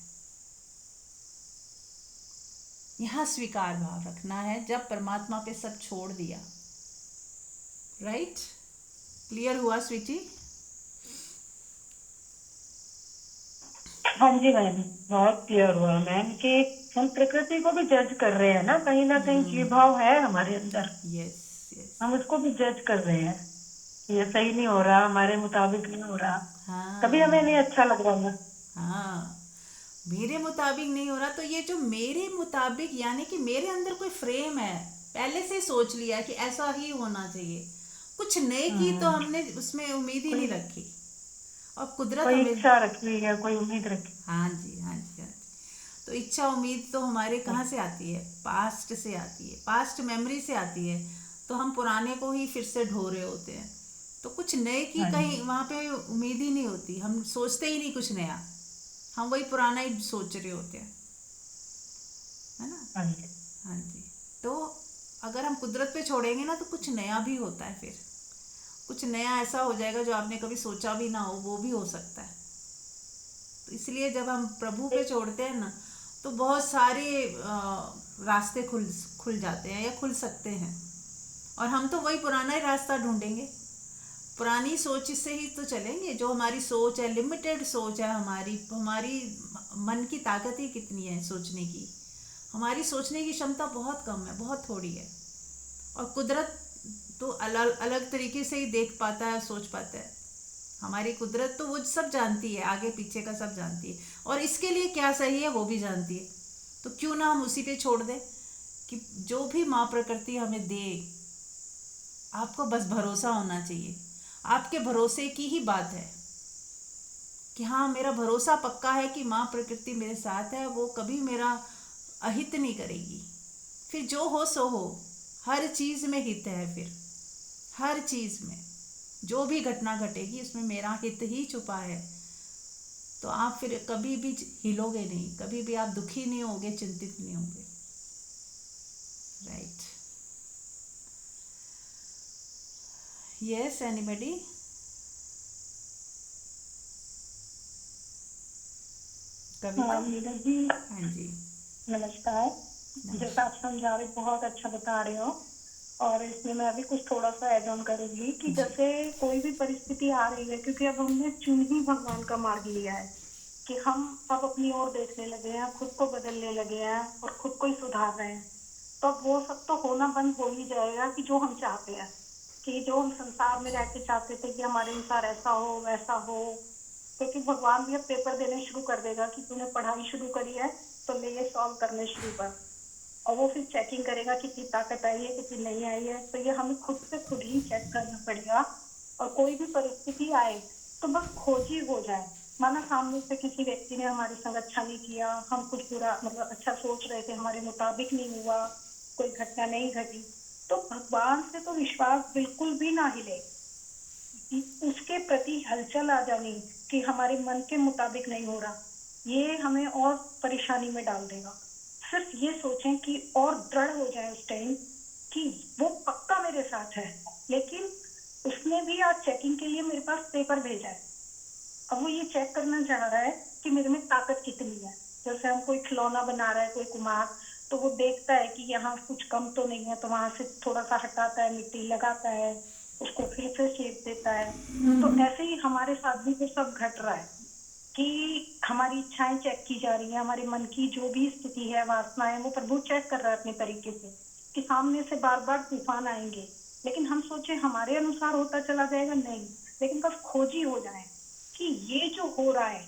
यहाँ स्वीकार भाव रखना है जब परमात्मा पे सब छोड़ दिया। राइट? क्लियर हुआ स्वीटी? हाँ जी मैम, बहुत क्लियर हुआ मैम कि हम प्रकृति को भी जज कर रहे हैं ना कहीं जीव भाव है हमारे अंदर, यस यस। हम उसको भी जज कर रहे हैं कि ये सही नहीं हो रहा, हमारे मुताबिक नहीं हो रहा, कभी हाँ हमें नहीं अच्छा लग रहा है। हाँ, मेरे मुताबिक नहीं हो रहा, तो ये जो मेरे मुताबिक यानी कि मेरे अंदर कोई फ्रेम है, पहले से सोच लिया कि ऐसा ही होना चाहिए, कुछ नए की तो हम्म, हमने उसमें उम्मीद ही कोई नहीं रखी। और कुदरत कोई हमें, इच्छा रखी हुई है, कोई उम्मीद रखी। हाँ जी हाँ जी हाँ जी, तो इच्छा उम्मीद तो हमारे कहाँ से आती है? पास्ट से आती है, पास्ट मेमोरी से आती है। तो हम पुराने को ही फिर से ढो रहे होते हैं, तो कुछ नए की हाँ कहीं जी, वहाँ पे उम्मीद ही नहीं होती, हम सोचते ही नहीं कुछ नया, हम वही पुराना ही सोच रहे होते हैं, है ना? हाँ जी, हाँ जी। तो अगर हम कुदरत पे छोड़ेंगे ना तो कुछ नया भी होता है, फिर कुछ नया ऐसा हो जाएगा जो आपने कभी सोचा भी ना हो, वो भी हो सकता है। तो इसलिए जब हम प्रभु पे छोड़ते हैं ना, तो बहुत सारे रास्ते खुल खुल जाते हैं या खुल सकते हैं, और हम तो वही पुराना ही रास्ता ढूंढेंगे, पुरानी सोच से ही तो चलेंगे। जो हमारी सोच है, लिमिटेड सोच है हमारी हमारी मन की ताकत ही कितनी है सोचने की, हमारी सोचने की क्षमता बहुत कम है, बहुत थोड़ी है। और कुदरत तो अलग अलग तरीके से ही देख पाता है, सोच पाता है। हमारी कुदरत तो वो सब जानती है, आगे पीछे का सब जानती है, और इसके लिए क्या सही है वो भी जानती है। तो क्यों ना हम उसी पे छोड़ दें कि जो भी माँ प्रकृति हमें दे, आपको बस भरोसा होना चाहिए। आपके भरोसे की ही बात है कि हाँ, मेरा भरोसा पक्का है कि माँ प्रकृति मेरे साथ है, वो कभी मेरा अहित नहीं करेगी। फिर जो हो सो हो, हर चीज़ में हित है, फिर हर चीज़ में जो भी घटना घटेगी उसमें मेरा हित ही छुपा है। तो आप फिर कभी भी हिलोगे नहीं, कभी भी आप दुखी नहीं होगे, चिंतित नहीं होगे। राइट? Yes, anybody? हाँ कविता? नीरज जी, हाँ जी। नमस्कार। जैसा नमस्कार। आप समझा रहे, बहुत अच्छा बता रहे हो, और इसमें मैं अभी कुछ थोड़ा सा ऐड ऑन करूंगी कि जी। जैसे कोई भी परिस्थिति आ रही है, क्योंकि अब हमने चुन ही भगवान का मार्ग लिया है कि हम अब अपनी ओर देखने लगे हैं, खुद को बदलने लगे हैं और खुद को ही सुधार रहे हैं। तो अब वो सब तो होना बंद हो ही जाएगा कि जो हम चाहते हैं, कि जो हम संसार में रह के चाहते थे कि हमारे अनुसार ऐसा हो वैसा हो, क्योंकि भगवान भी अब पेपर देने शुरू कर देगा कि तूने पढ़ाई शुरू करी है तो ले ये सॉल्व करने शुरू कर। और वो फिर चेकिंग करेगा कितनी ताकत आई है कितनी नहीं आई है, तो ये हमें खुद से खुद ही चेक करना पड़ेगा। और कोई भी परिस्थिति आए तो बस खोजी हो जाए, माना सामने से किसी व्यक्ति ने हमारे संग अच्छा नहीं किया, हम कुछ बुरा मतलब अच्छा सोच रहे थे, हमारे मुताबिक नहीं हुआ, कोई घटना नहीं घटी, तो भगवान से तो विश्वास बिल्कुल भी ना हिले। उसके प्रति हलचल आ जानी कि हमारे मन के मुताबिक नहीं हो रहा, ये हमें और परेशानी में डाल देगा। सिर्फ ये सोचें कि और दृढ़ हो जाए उस टाइम कि वो पक्का मेरे साथ है, लेकिन उसने भी आज चेकिंग के लिए मेरे पास पेपर भेजा है। अब वो ये चेक करना चाह रहा है कि मेरे में ताकत कितनी है। जैसे हम कोई खिलौना बना रहा है कोई कुम्हार, तो वो देखता है कि यहाँ कुछ कम तो नहीं है, तो वहां से थोड़ा सा हटाता है, मिट्टी लगाता है, उसको फिर से शेप देता है। तो ऐसे ही हमारे साथ भी वो सब घट रहा है कि हमारी इच्छाएं चेक की जा रही है, हमारे मन की जो भी स्थिति है, वासनाएं, वो प्रभु चेक कर रहा है अपने तरीके से कि सामने से बार बार तूफान आएंगे, लेकिन हम सोचे हमारे अनुसार होता चला जाएगा, नहीं, लेकिन बस खोजी हो जाए कि ये जो हो रहा है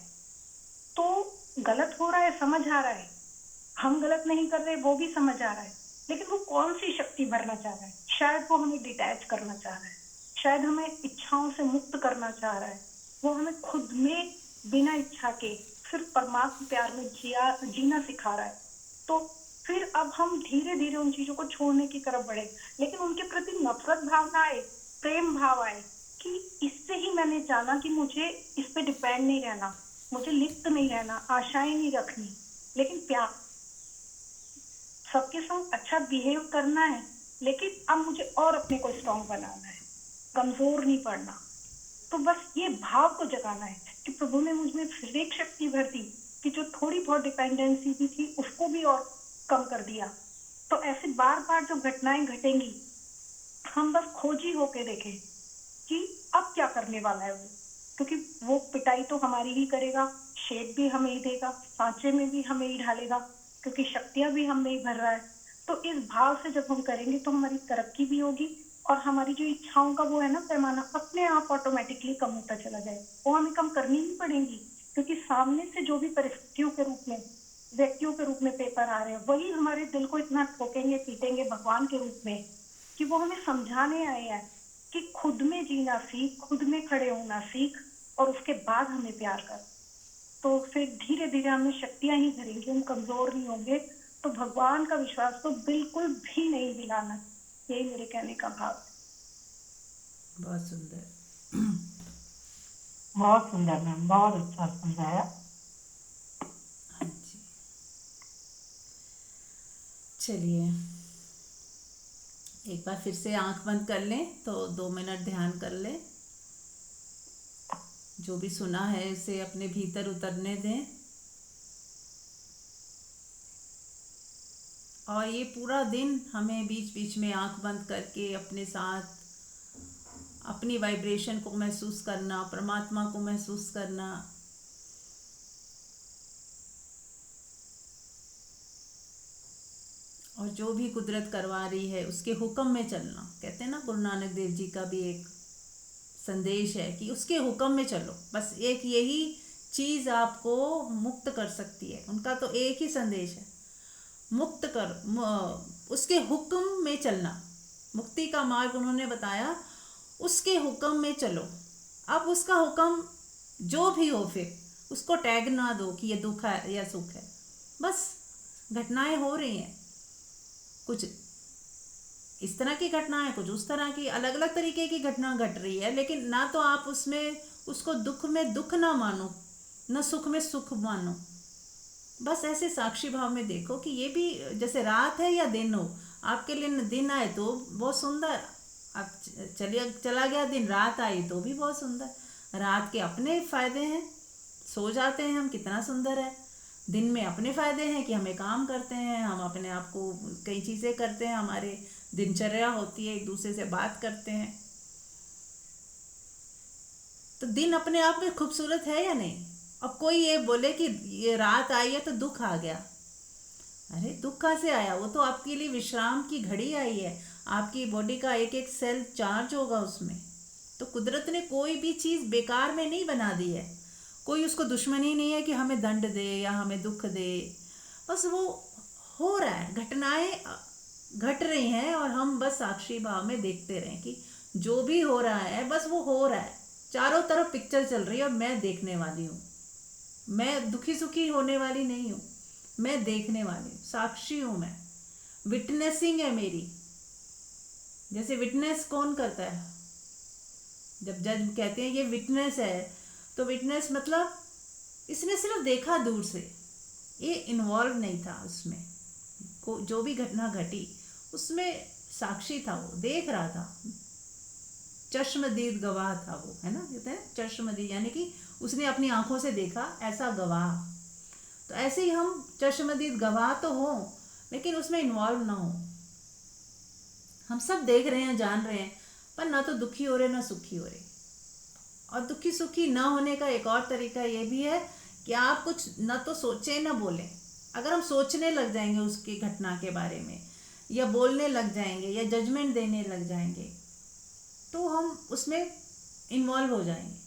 तो गलत हो रहा है, समझ आ रहा है, हम गलत नहीं कर रहे वो भी समझ आ रहा है, लेकिन वो कौन सी शक्ति भरना चाह रहा है? शायद वो हमें डिटैच करना चाह रहा है, शायद हमें इच्छाओं से मुक्त करना चाह रहा है, वो हमें खुद में बिना इच्छा के सिर्फ परमात्मा प्यार में जीना सिखा रहा है। तो फिर अब हम धीरे धीरे उन चीजों को छोड़ने की तरफ बढ़े, लेकिन उनके प्रति नफरत भावना आए, प्रेम भाव आए कि इससे ही मैंने जाना कि मुझे इस पे डिपेंड नहीं रहना, मुझे लिप्त नहीं रहना, आशाएं नहीं रखनी, लेकिन प्यार सबके साथ अच्छा बिहेव करना है, लेकिन अब मुझे और अपने को स्ट्रांग बनाना है, कमजोर नहीं पड़ना। तो बस ये भाव को जगाना है कि प्रभु ने मुझ में फिर एक शक्ति भर दी कि जो थोड़ी बहुत डिपेंडेंसी भी थी उसको भी और कम कर दिया। तो ऐसे बार बार जब घटनाएं घटेंगी, हम बस खोजी होके देखें कि अब क्या करने वाला है वो, क्योंकि वो पिटाई तो हमारी ही करेगा, शेप भी हमें ही देगा, सांचे में भी हमें ही ढालेगा, क्योंकि शक्तियां भी हम में ही भर रहा है। तो इस भाव से जब हम करेंगे तो हमारी तरक्की भी होगी, और हमारी जो इच्छाओं का वो है ना पैमाना, अपने आप ऑटोमेटिकली कम होता चला जाएगा। वो हमें कम करनी ही पड़ेंगी, क्योंकि सामने से जो भी परिस्थितियों के रूप में, व्यक्तियों के रूप में पेपर आ रहे हैं, वही हमारे दिल को इतना ठोकेंगे पीटेंगे भगवान के रूप में, कि वो हमें समझाने आए हैं कि खुद में जीना सीख, खुद में खड़े होना सीख, और उसके बाद हमें प्यार कर। तो फिर धीरे धीरे हमें शक्तियां ही भरेंगी, हम कमजोर नहीं होंगे। तो भगवान का विश्वास तो बिल्कुल भी नहीं दिलाना, यही मेरे कहने का भाव है। बहुत सुंदर। बहुत सुंदर मैम, बहुत अच्छा समझाया। हाँ जी, चलिए एक बार फिर से आंख बंद कर लें, तो 2 मिनट ध्यान कर लें। जो भी सुना है उसे अपने भीतर उतरने दें, और ये पूरा दिन हमें बीच बीच में आंख बंद करके अपने साथ अपनी वाइब्रेशन को महसूस करना, परमात्मा को महसूस करना। और जो भी कुदरत करवा रही है उसके हुक्म में चलना। कहते हैं ना, गुरु नानक देव जी का भी एक संदेश है कि उसके हुक्म में चलो। बस एक यही चीज़ आपको मुक्त कर सकती है। उनका तो एक ही संदेश है, मुक्त कर, उसके हुक्म में चलना। मुक्ति का मार्ग उन्होंने बताया, उसके हुक्म में चलो। अब उसका हुक्म जो भी हो, फिर उसको टैग ना दो कि ये दुख है या सुख है। बस घटनाएं हो रही हैं, कुछ इस तरह की घटनाएं, कुछ उस तरह की, अलग अलग तरीके की घटना घट रही है। लेकिन ना तो आप उसमें उसको दुख में दुख ना मानो, न सुख में सुख मानो। बस ऐसे साक्षी भाव में देखो कि ये भी जैसे रात है या दिन हो। आपके लिए दिन आए तो बहुत सुंदर, अब चला गया दिन, रात आई तो भी बहुत सुंदर। रात के अपने फायदे हैं, सो जाते हैं हम, कितना सुंदर है। दिन में अपने फायदे हैं कि हमें काम करते हैं, हम अपने आप को कई चीज़ें करते हैं, हमारे दिनचर्या होती है, एक दूसरे से बात करते हैं। तो दिन अपने आप में खूबसूरत है या नहीं? अब कोई ये बोले कि ये रात आई है तो दुख आ गया, अरे दुख कहाँ से आया? वो तो आपके लिए विश्राम की घड़ी आई है। आपकी बॉडी का एक एक सेल चार्ज होगा उसमें। तो कुदरत ने कोई भी चीज़ बेकार में नहीं बना दी है। कोई उसको दुश्मनी नहीं है कि हमें दंड दे या हमें दुख दे। बस वो हो रहा है, घटनाएं घट रही हैं, और हम बस साक्षी भाव में देखते रहें कि जो भी हो रहा है बस वो हो रहा है। चारों तरफ पिक्चर चल रही है और मैं देखने वाली हूँ। मैं दुखी सुखी होने वाली नहीं हूँ, मैं देखने वाली हूँ, साक्षी हूँ मैं। विटनेसिंग है मेरी। जैसे विटनेस कौन करता है? जब जज कहते हैं ये विटनेस है, तो विटनेस मतलब इसने सिर्फ देखा दूर से, ये इन्वॉल्व नहीं था उसमें। को जो भी घटना घटी उसमें साक्षी था, वो देख रहा था, चश्मदीद गवाह था वो, है ना, कहते हैं चश्मदीद, यानी कि उसने अपनी आंखों से देखा, ऐसा गवाह। तो ऐसे ही हम चश्मदीद गवाह तो हो, लेकिन उसमें इन्वॉल्व ना हो। हम सब देख रहे हैं, जान रहे हैं, पर ना तो दुखी हो रहे ना सुखी हो रहे। और दुखी सुखी ना होने का एक और तरीका ये भी है कि आप कुछ ना तो सोचें ना बोलें। अगर हम सोचने लग जाएंगे उसकी घटना के बारे में, या बोलने लग जाएंगे, या जजमेंट देने लग जाएंगे, तो हम उसमें इन्वॉल्व हो जाएंगे।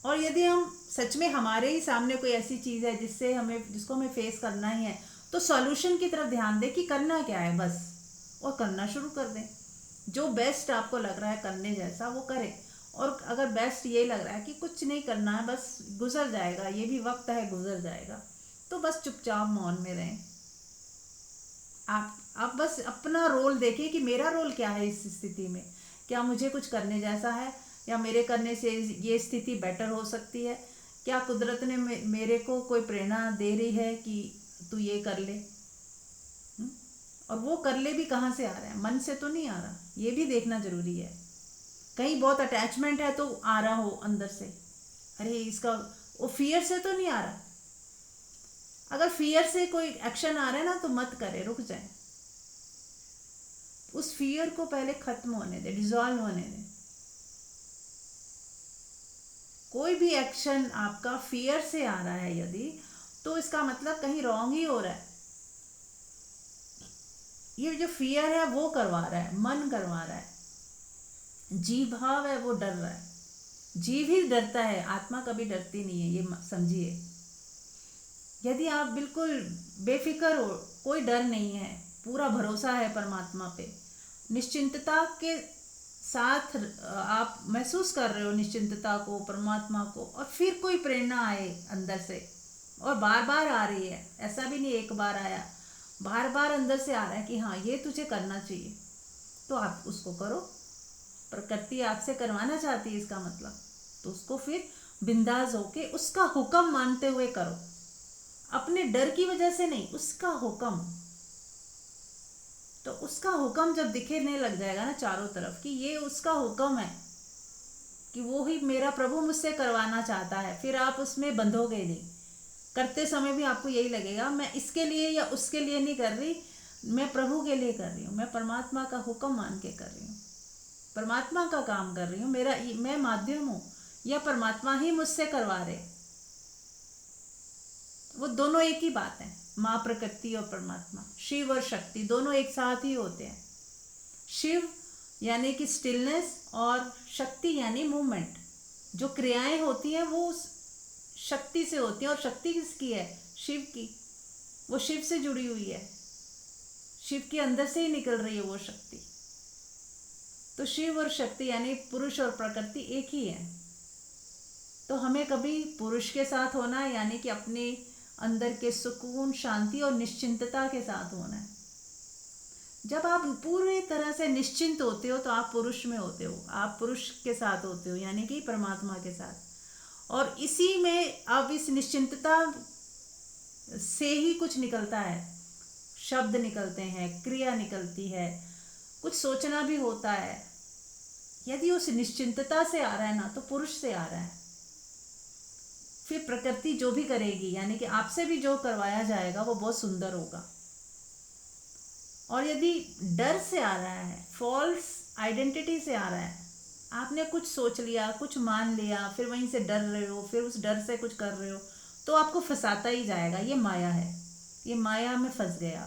और यदि हम सच में हमारे ही सामने कोई ऐसी चीज़ है जिसको हमें फेस करना ही है, तो सॉल्यूशन की तरफ ध्यान दें कि करना क्या है बस, और करना शुरू कर दें। जो बेस्ट आपको लग रहा है करने जैसा वो करें। और अगर बेस्ट ये लग रहा है कि कुछ नहीं करना है, बस गुजर जाएगा, ये भी वक्त है, गुजर जाएगा, तो बस चुपचाप मौन में रहें। आप बस अपना रोल देखिए कि मेरा रोल क्या है इस स्थिति में। क्या मुझे कुछ करने जैसा है, या मेरे करने से ये स्थिति बेटर हो सकती है? क्या कुदरत ने मेरे को कोई प्रेरणा दे रही है कि तू ये कर ले? और वो कर ले भी कहाँ से आ रहा है? मन से तो नहीं आ रहा, ये भी देखना जरूरी है। कहीं बहुत अटैचमेंट है तो आ रहा हो अंदर से, अरे इसका वो फियर से तो नहीं आ रहा। अगर फियर से कोई एक्शन आ रहा है ना तो मत करे, रुक जाए, उस फियर को पहले खत्म होने दे, डिसॉल्व होने दे। कोई भी एक्शन आपका फियर से आ रहा है यदि, तो इसका मतलब कहीं रॉन्ग ही हो रहा है। ये जो फियर है वो करवा रहा है, मन करवा रहा है, जीव भाव है वो डर रहा है। जीव ही डरता है, आत्मा कभी डरती नहीं है, ये समझिए। यदि आप बिल्कुल बेफिक्र हो, कोई डर नहीं है, पूरा भरोसा है परमात्मा पे, निश्चिंतता के साथ आप महसूस कर रहे हो निश्चिंतता को, परमात्मा को, और फिर कोई प्रेरणा आए अंदर से और बार बार आ रही है, ऐसा भी नहीं एक बार आया, बार बार अंदर से आ रहा है कि हाँ ये तुझे करना चाहिए, तो आप उसको करो। प्रकृति आपसे करवाना चाहती है इसका मतलब, तो उसको फिर बिंदास होके उसका हुक्म मानते हुए करो, अपने डर की वजह से नहीं, उसका हुक्म। तो उसका हुक्म जब दिखने लग जाएगा ना चारों तरफ कि ये उसका हुक्म है, कि वो ही मेरा प्रभु मुझसे करवाना चाहता है, फिर आप उसमें बंधोगे नहीं। करते समय भी आपको यही लगेगा मैं इसके लिए या उसके लिए नहीं कर रही, मैं प्रभु के लिए कर रही हूँ, मैं परमात्मा का हुक्म मान के कर रही हूँ, परमात्मा का काम कर रही हूँ, मैं माध्यम हूँ या परमात्मा ही मुझसे करवा रहे। वो दोनों एक ही बात है, माँ प्रकृति और परमात्मा, शिव और शक्ति दोनों एक साथ ही होते हैं। शिव यानी कि स्टिलनेस और शक्ति यानी मूवमेंट, जो क्रियाएं होती हैं वो शक्ति से होती हैं, और शक्ति किसकी है? शिव की। वो शिव से जुड़ी हुई है, शिव के अंदर से ही निकल रही है वो शक्ति। तो शिव और शक्ति यानी पुरुष और प्रकृति एक ही है। तो हमें कभी पुरुष के साथ होना है, यानी कि अपने अंदर के सुकून, शांति और निश्चिंतता के साथ होना है। जब आप पूरी तरह से निश्चिंत होते हो तो आप पुरुष में होते हो, आप पुरुष के साथ होते हो, यानी कि परमात्मा के साथ। और इसी में अब इस निश्चिंतता से ही कुछ निकलता है, शब्द निकलते हैं, क्रिया निकलती है, कुछ सोचना भी होता है। यदि उस निश्चिंतता से आ रहा है ना, तो पुरुष से आ रहा है। फिर प्रकृति जो भी करेगी, यानी कि आपसे भी जो करवाया जाएगा वो बहुत सुंदर होगा। और यदि डर से आ रहा है, फॉल्स आइडेंटिटी से आ रहा है, आपने कुछ सोच लिया, कुछ मान लिया, फिर वहीं से डर रहे हो, फिर उस डर से कुछ कर रहे हो, तो आपको फंसाता ही जाएगा। ये माया है, ये माया में फंस गया।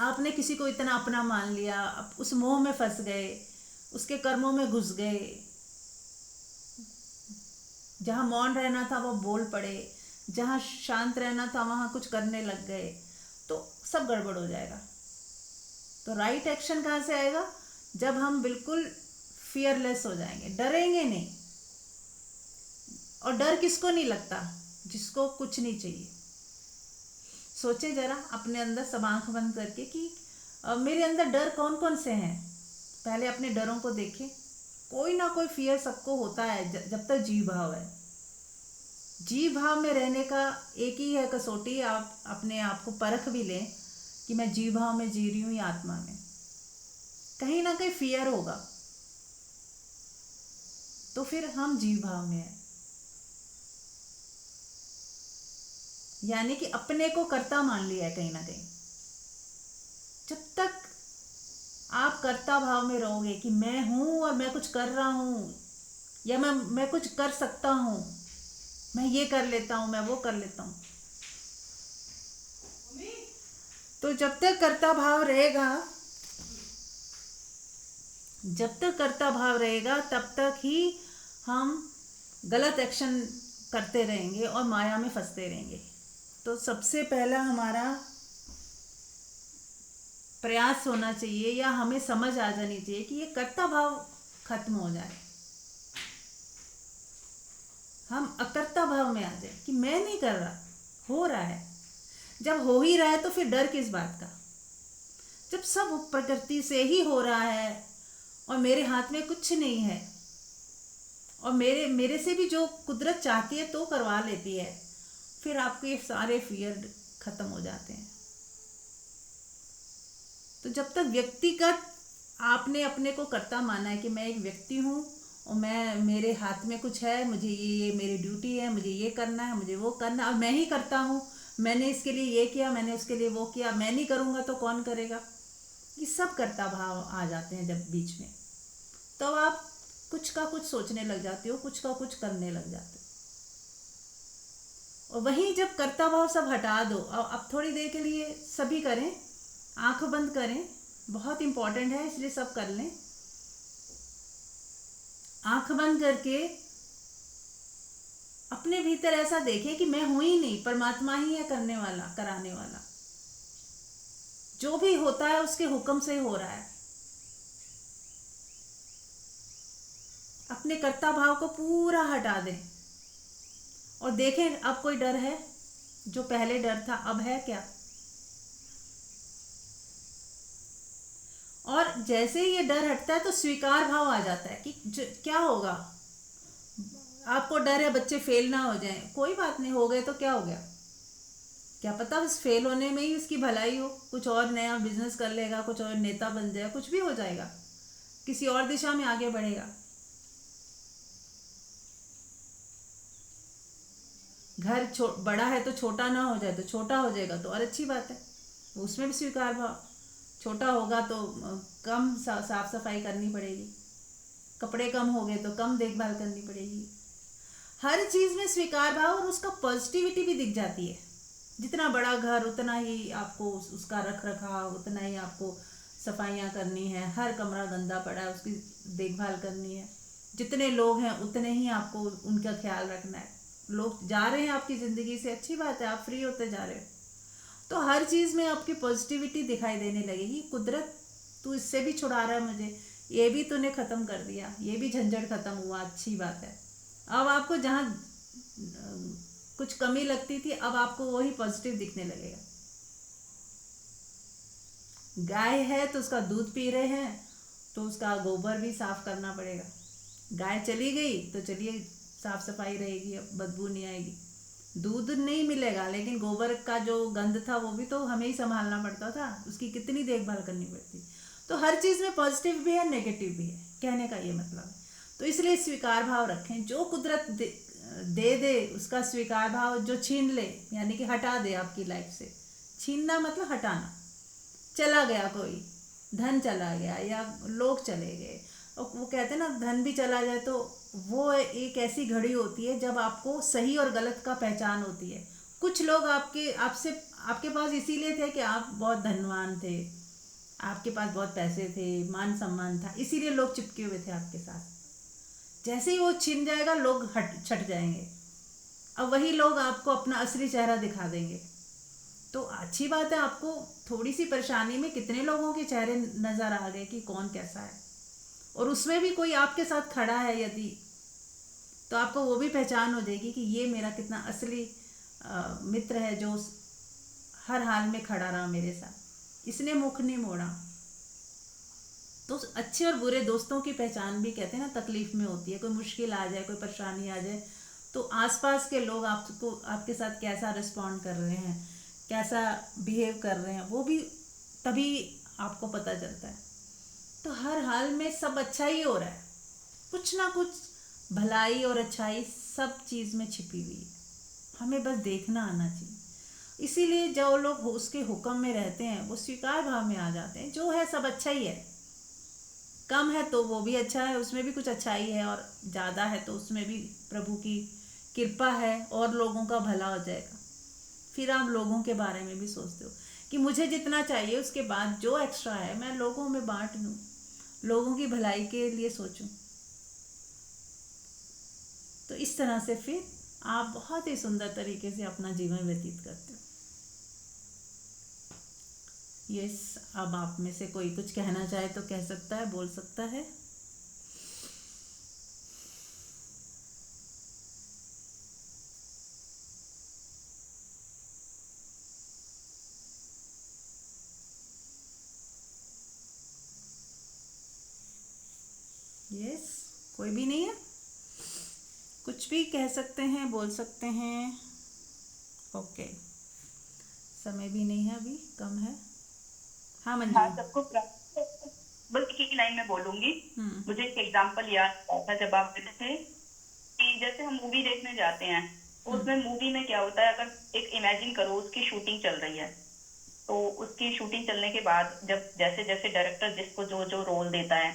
आपने किसी को इतना अपना मान लिया, आप उस मोह में फंस गए, उसके कर्मों में घुस गए, जहाँ मौन रहना था वो बोल पड़े, जहाँ शांत रहना था वहाँ कुछ करने लग गए, तो सब गड़बड़ हो जाएगा। तो राइट एक्शन कहाँ से आएगा? जब हम बिल्कुल फियरलेस हो जाएंगे, डरेंगे नहीं। और डर किसको नहीं लगता? जिसको कुछ नहीं चाहिए। सोचे जरा अपने अंदर, सब आंख बंद करके, कि मेरे अंदर डर कौन कौन से हैं। पहले अपने डरों को देखें। कोई ना कोई फियर सबको होता है जब तक जीव भाव है। जीव भाव में रहने का एक ही है कसौटी, आप अपने आप को परख भी लें कि मैं जीव भाव में जी रही हूँ या आत्मा में। कहीं ना कहीं फियर होगा, तो फिर हम जीव भाव में हैं, यानी कि अपने को कर्ता मान लिया है कहीं ना कहीं। जब तक आप कर्ता भाव में रहोगे कि मैं हूं और मैं कुछ कर रहा हूं, या मैं कुछ कर सकता हूं, मैं ये कर लेता हूं, मैं वो कर लेता हूं, तो जब तक कर्ता भाव रहेगा, जब तक कर्ता भाव रहेगा तब तक ही हम गलत एक्शन करते रहेंगे और माया में फंसते रहेंगे। तो सबसे पहला हमारा प्रयास होना चाहिए, या हमें समझ आ जानी चाहिए कि ये कर्ता भाव खत्म हो जाए, हम अकर्ता भाव में आ जाए कि मैं नहीं कर रहा, हो रहा है। जब हो ही रहा है तो फिर डर किस बात का? जब सब प्रकृति से ही हो रहा है और मेरे हाथ में कुछ नहीं है, और मेरे से भी जो कुदरत चाहती है तो करवा लेती है, फिर आपके सारे फियर खत्म हो जाते हैं। तो जब तक व्यक्तिगत आपने अपने को कर्ता माना है कि मैं एक व्यक्ति हूँ और मैं मेरे हाथ में कुछ है, मुझे ये मेरी ड्यूटी है, मुझे ये करना है, मुझे वो करना है और मैं ही करता हूँ, मैंने इसके लिए ये किया, मैंने उसके लिए वो किया, मैं नहीं करूँगा तो कौन करेगा। ये सब कर्ता भाव आ जाते हैं जब बीच में, तब आप कुछ का कुछ सोचने लग जाते हो, कुछ का कुछ करने लग जाते हो। और वहीं जब कर्ता भाव सब हटा दो, अब थोड़ी देर के लिए सभी करें, आंख बंद करें, बहुत इंपॉर्टेंट है इसलिए सब कर लें। आंख बंद करके अपने भीतर ऐसा देखें कि मैं हूं ही नहीं, परमात्मा ही है करने वाला, कराने वाला। जो भी होता है उसके हुक्म से हो रहा है। अपने कर्ता भाव को पूरा हटा दें और देखें अब कोई डर है, जो पहले डर था अब है क्या। और जैसे ही ये डर हटता है तो स्वीकार भाव आ जाता है कि क्या होगा। आपको डर है बच्चे फेल ना हो जाएं, कोई बात नहीं, हो गए तो क्या हो गया, क्या पता उस फेल होने में ही उसकी भलाई हो, कुछ और नया बिजनेस कर लेगा, कुछ और नेता बन जाए, कुछ भी हो जाएगा, किसी और दिशा में आगे बढ़ेगा। घर बड़ा है तो छोटा ना हो जाए, तो छोटा हो जाएगा तो और अच्छी बात है, उसमें भी स्वीकार भाव। छोटा होगा तो कम साफ सफाई करनी पड़ेगी, कपड़े कम हो गए तो कम देखभाल करनी पड़ेगी। हर चीज़ में स्वीकार भाव और उसका पॉजिटिविटी भी दिख जाती है। जितना बड़ा घर उतना ही आपको उसका रख रखाव, उतना ही आपको सफाइयाँ करनी है, हर कमरा गंदा पड़ा है उसकी देखभाल करनी है। जितने लोग हैं उतने ही आपको उनका ख्याल रखना है। लोग जा रहे हैं आपकी ज़िंदगी से, अच्छी बात है, आप फ्री होते जा रहे हो, तो हर चीज़ में आपकी पॉजिटिविटी दिखाई देने लगेगी। कुदरत तू इससे भी छुड़ा रहा है मुझे, ये भी तूने ख़त्म कर दिया, ये भी झंझट ख़त्म हुआ, अच्छी बात है। अब आपको जहाँ कुछ कमी लगती थी, अब आपको वही पॉजिटिव दिखने लगेगा। गाय है तो उसका दूध पी रहे हैं, तो उसका गोबर भी साफ करना पड़ेगा। गाय चली गई तो चलिए साफ सफाई रहेगी, अब बदबू नहीं आएगी। दूध नहीं मिलेगा लेकिन गोबर का जो गंध था वो भी तो हमें ही संभालना पड़ता था, उसकी कितनी देखभाल करनी पड़ती। तो हर चीज़ में पॉजिटिव भी है, नेगेटिव भी है, कहने का ये मतलब है। तो इसलिए स्वीकार भाव रखें, जो कुदरत दे उसका स्वीकार भाव, जो छीन ले यानी कि हटा दे आपकी लाइफ से। छीनना मतलब हटाना। चला गया कोई, धन चला गया या लोग चले गए, और वो कहते हैं ना धन भी चला जाए तो वो एक ऐसी घड़ी होती है जब आपको सही और गलत का पहचान होती है। कुछ लोग आपके पास इसीलिए थे कि आप बहुत धनवान थे, आपके पास बहुत पैसे थे, मान सम्मान था, इसीलिए लोग चिपके हुए थे आपके साथ। जैसे ही वो छिन जाएगा लोग हट छट जाएंगे, अब वही लोग आपको अपना असली चेहरा दिखा देंगे। तो अच्छी बात है, आपको थोड़ी सी परेशानी में कितने लोगों के चेहरे नज़र आ गए कि कौन कैसा है, और उसमें भी कोई आपके साथ खड़ा है यदि, तो आपको वो भी पहचान हो जाएगी कि ये मेरा कितना असली मित्र है, जो हर हाल में खड़ा रहा मेरे साथ, इसने मुख नहीं मोड़ा। तो अच्छे और बुरे दोस्तों की पहचान भी कहते हैं ना तकलीफ में होती है। कोई मुश्किल आ जाए, कोई परेशानी आ जाए, तो आसपास के लोग आपको आपके साथ कैसा रिस्पॉन्ड कर रहे हैं, कैसा बिहेव कर रहे हैं, वो भी तभी आपको पता चलता है। तो हर हाल में सब अच्छा ही हो रहा है, कुछ ना कुछ भलाई और अच्छाई सब चीज़ में छिपी हुई है, हमें बस देखना आना चाहिए। इसीलिए जो लोग उसके हुक्म में रहते हैं वो स्वीकार भाव में आ जाते हैं। जो है सब अच्छा ही है, कम है तो वो भी अच्छा है, उसमें भी कुछ अच्छाई है, और ज़्यादा है तो उसमें भी प्रभु की कृपा है और लोगों का भला हो जाएगा। फिर आप लोगों के बारे में भी सोचते हो कि मुझे जितना चाहिए उसके बाद जो एक्स्ट्रा है मैं लोगों में बांट दूँ, लोगों की भलाई के लिए सोचूं। तो इस तरह से फिर आप बहुत ही सुंदर तरीके से अपना जीवन व्यतीत करते हो। यस, अब आप में से कोई कुछ कहना चाहे तो कह सकता है, बोल सकता है। यस, कोई भी नहीं है, कुछ भी कह सकते हैं, बोल सकते हैं। ओके, समय भी नहीं है अभी, कम है। हाँ मंजू। हाँ, सबको प्राप्त है। बस एक ही लाइन में बोलूंगी। हम्म। मुझे एक एग्जांपल याद आया था जब आप कहते थे कि जैसे हम मूवी देखने जाते हैं, तो हम्म। उसमें मूवी में क्या होता है, अगर एक इमेजिन करो उसकी शूटिंग चल रही है, तो उसकी शूटिंग चलने के बाद जब जैसे जैसे डायरेक्टर जिसको जो जो रोल देता है,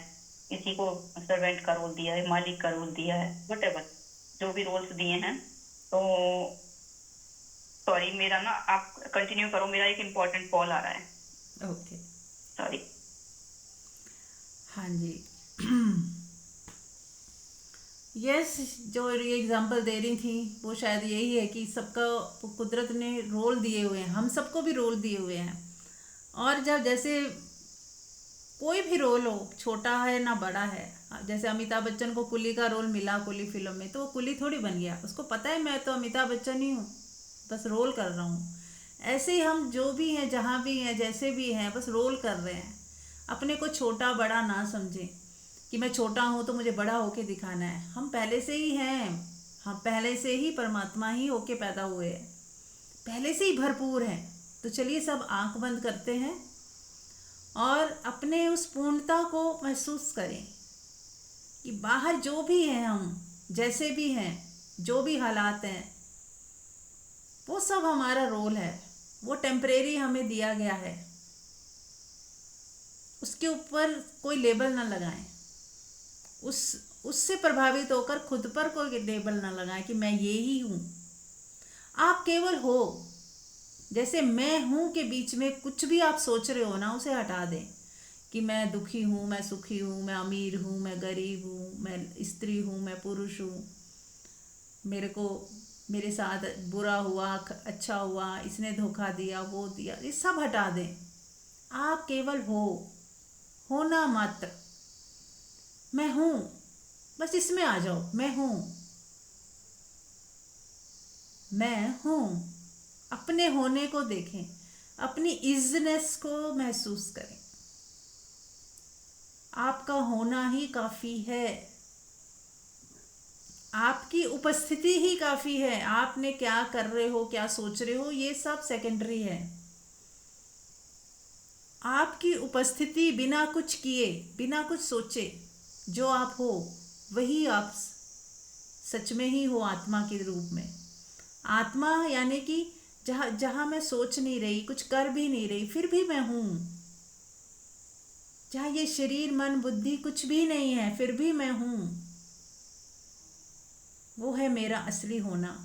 किसी को सर्वेंट का रोल दिया है, मालिक का रोल दिया है, वटेवर जो भी रोल्स दिए हैं, तो सॉरी मेरा ना, आप कंटिन्यू करो, मेरा एक इम्पोर्टेंट कॉल आ रहा है, ओके। सॉरी। हाँ जी। यस, जो ये एग्जांपल दे रही थी वो शायद यही है कि सबका कुदरत ने रोल दिए हुए हैं, हम सबको भी रोल दिए हुए हैं। और जब जैसे कोई भी रोल हो, छोटा है ना बड़ा है, जैसे अमिताभ बच्चन को कुली का रोल मिला कुली फिल्म में, तो वो कुली थोड़ी बन गया, उसको पता है मैं तो अमिताभ बच्चन ही हूँ, बस रोल कर रहा हूँ। ऐसे ही हम जो भी हैं, जहाँ भी हैं, जैसे भी हैं, बस रोल कर रहे हैं। अपने को छोटा बड़ा ना समझें कि मैं छोटा हूँ तो मुझे बड़ा होके दिखाना है। हम पहले से ही हैं, हम पहले से ही परमात्मा ही होके पैदा हुए हैं, पहले से ही भरपूर हैं। तो चलिए सब आंख बंद करते हैं और अपने उस पूर्णता को महसूस करें कि बाहर जो भी हैं, हम जैसे भी हैं, जो भी हालात हैं, वो सब हमारा रोल है, वो टेम्परेरी हमें दिया गया है। उसके ऊपर कोई लेबल ना लगाएं, उससे प्रभावित होकर खुद पर कोई लेबल ना लगाएं कि मैं ये ही हूँ। आप केवल हो। जैसे मैं हूँ के बीच में कुछ भी आप सोच रहे हो ना, उसे हटा दें कि मैं दुखी हूँ, मैं सुखी हूँ, मैं अमीर हूँ, मैं गरीब हूँ, मैं स्त्री हूँ, मैं पुरुष हूँ, मेरे को मेरे साथ बुरा हुआ, अच्छा हुआ, इसने धोखा दिया, वो दिया, ये सब हटा दें। आप केवल हो, होना मात्र। मैं हूँ, बस इसमें आ जाओ, मैं हूँ, मैं हूँ। अपने होने को देखें, अपनी इज़नेस को महसूस करें। आपका होना ही काफ़ी है, आपकी उपस्थिति ही काफ़ी है। आपने क्या कर रहे हो, क्या सोच रहे हो, ये सब सेकेंडरी है। आपकी उपस्थिति बिना कुछ किए, बिना कुछ सोचे, जो आप हो वही आप सच में ही हो, आत्मा के रूप में। आत्मा यानी कि जहाँ जहाँ मैं सोच नहीं रही, कुछ कर भी नहीं रही, फिर भी मैं हूँ। जहाँ ये शरीर मन बुद्धि कुछ भी नहीं है, फिर भी मैं हूँ। वो है मेरा असली होना।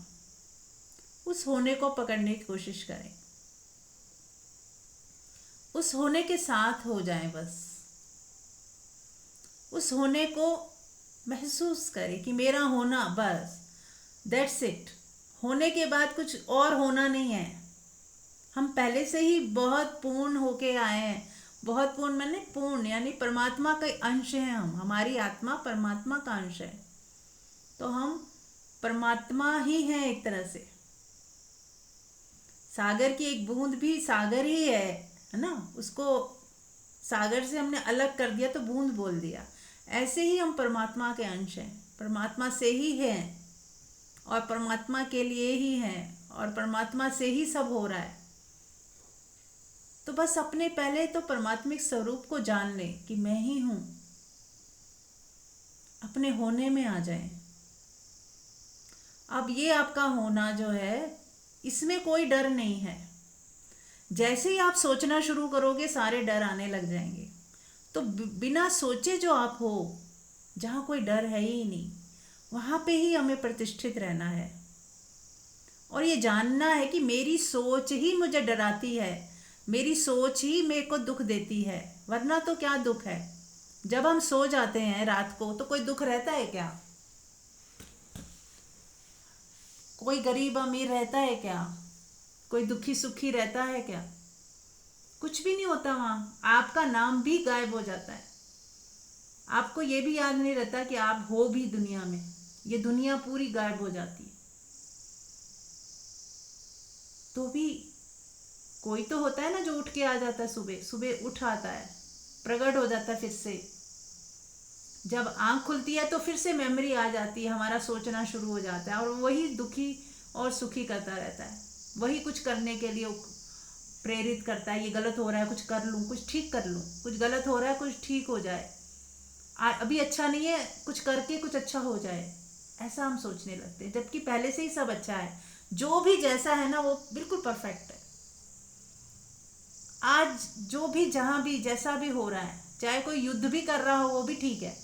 उस होने को पकड़ने की कोशिश करें, उस होने के साथ हो जाएं। बस उस होने को महसूस करें कि मेरा होना, बस दैट्स इट। होने के बाद कुछ और होना नहीं है। हम पहले से ही बहुत पूर्ण होके आए हैं। बहुत पूर्ण माने पूर्ण, यानी परमात्मा का अंश है हम। हमारी आत्मा परमात्मा का अंश है, तो हम परमात्मा ही हैं एक तरह से। सागर की एक बूंद भी सागर ही है ना। उसको सागर से हमने अलग कर दिया तो बूंद बोल दिया। ऐसे ही हम परमात्मा के अंश हैं, परमात्मा से ही हैं और परमात्मा के लिए ही हैं और परमात्मा से ही सब हो रहा है। तो बस अपने पहले तो परमात्मिक स्वरूप को जान लें कि मैं ही हूँ। अपने होने में आ जाएं। अब ये आपका होना जो है, इसमें कोई डर नहीं है। जैसे ही आप सोचना शुरू करोगे, सारे डर आने लग जाएंगे। तो बिना सोचे जो आप हो, जहाँ कोई डर है ही नहीं, वहाँ पे ही हमें प्रतिष्ठित रहना है। और ये जानना है कि मेरी सोच ही मुझे डराती है, मेरी सोच ही मेरे को दुख देती है, वरना तो क्या दुख है। जब हम सो जाते हैं रात को तो कोई दुख रहता है क्या? कोई गरीब अमीर रहता है क्या? कोई दुखी सुखी रहता है क्या? कुछ भी नहीं होता। वहाँ आपका नाम भी गायब हो जाता है। आपको ये भी याद नहीं रहता कि आप हो भी दुनिया में। ये दुनिया पूरी गायब हो जाती है। तो भी कोई तो होता है ना जो उठ के आ जाता है, सुबह सुबह उठ आता है, प्रकट हो जाता है। फिर से जब आंख खुलती है तो फिर से मेमोरी आ जाती है, हमारा सोचना शुरू हो जाता है और वही दुखी और सुखी करता रहता है। वही कुछ करने के लिए प्रेरित करता है, ये गलत हो रहा है कुछ कर लूँ, कुछ ठीक कर लूँ, कुछ गलत हो रहा है कुछ ठीक हो जाए, अभी अच्छा नहीं है कुछ करके कुछ अच्छा हो जाए, ऐसा हम सोचने लगते हैं, जबकि पहले से ही सब अच्छा है। जो भी जैसा है ना वो बिल्कुल परफेक्ट है। आज जो भी जहाँ भी जैसा भी हो रहा है, चाहे कोई युद्ध भी कर रहा हो वो भी ठीक है।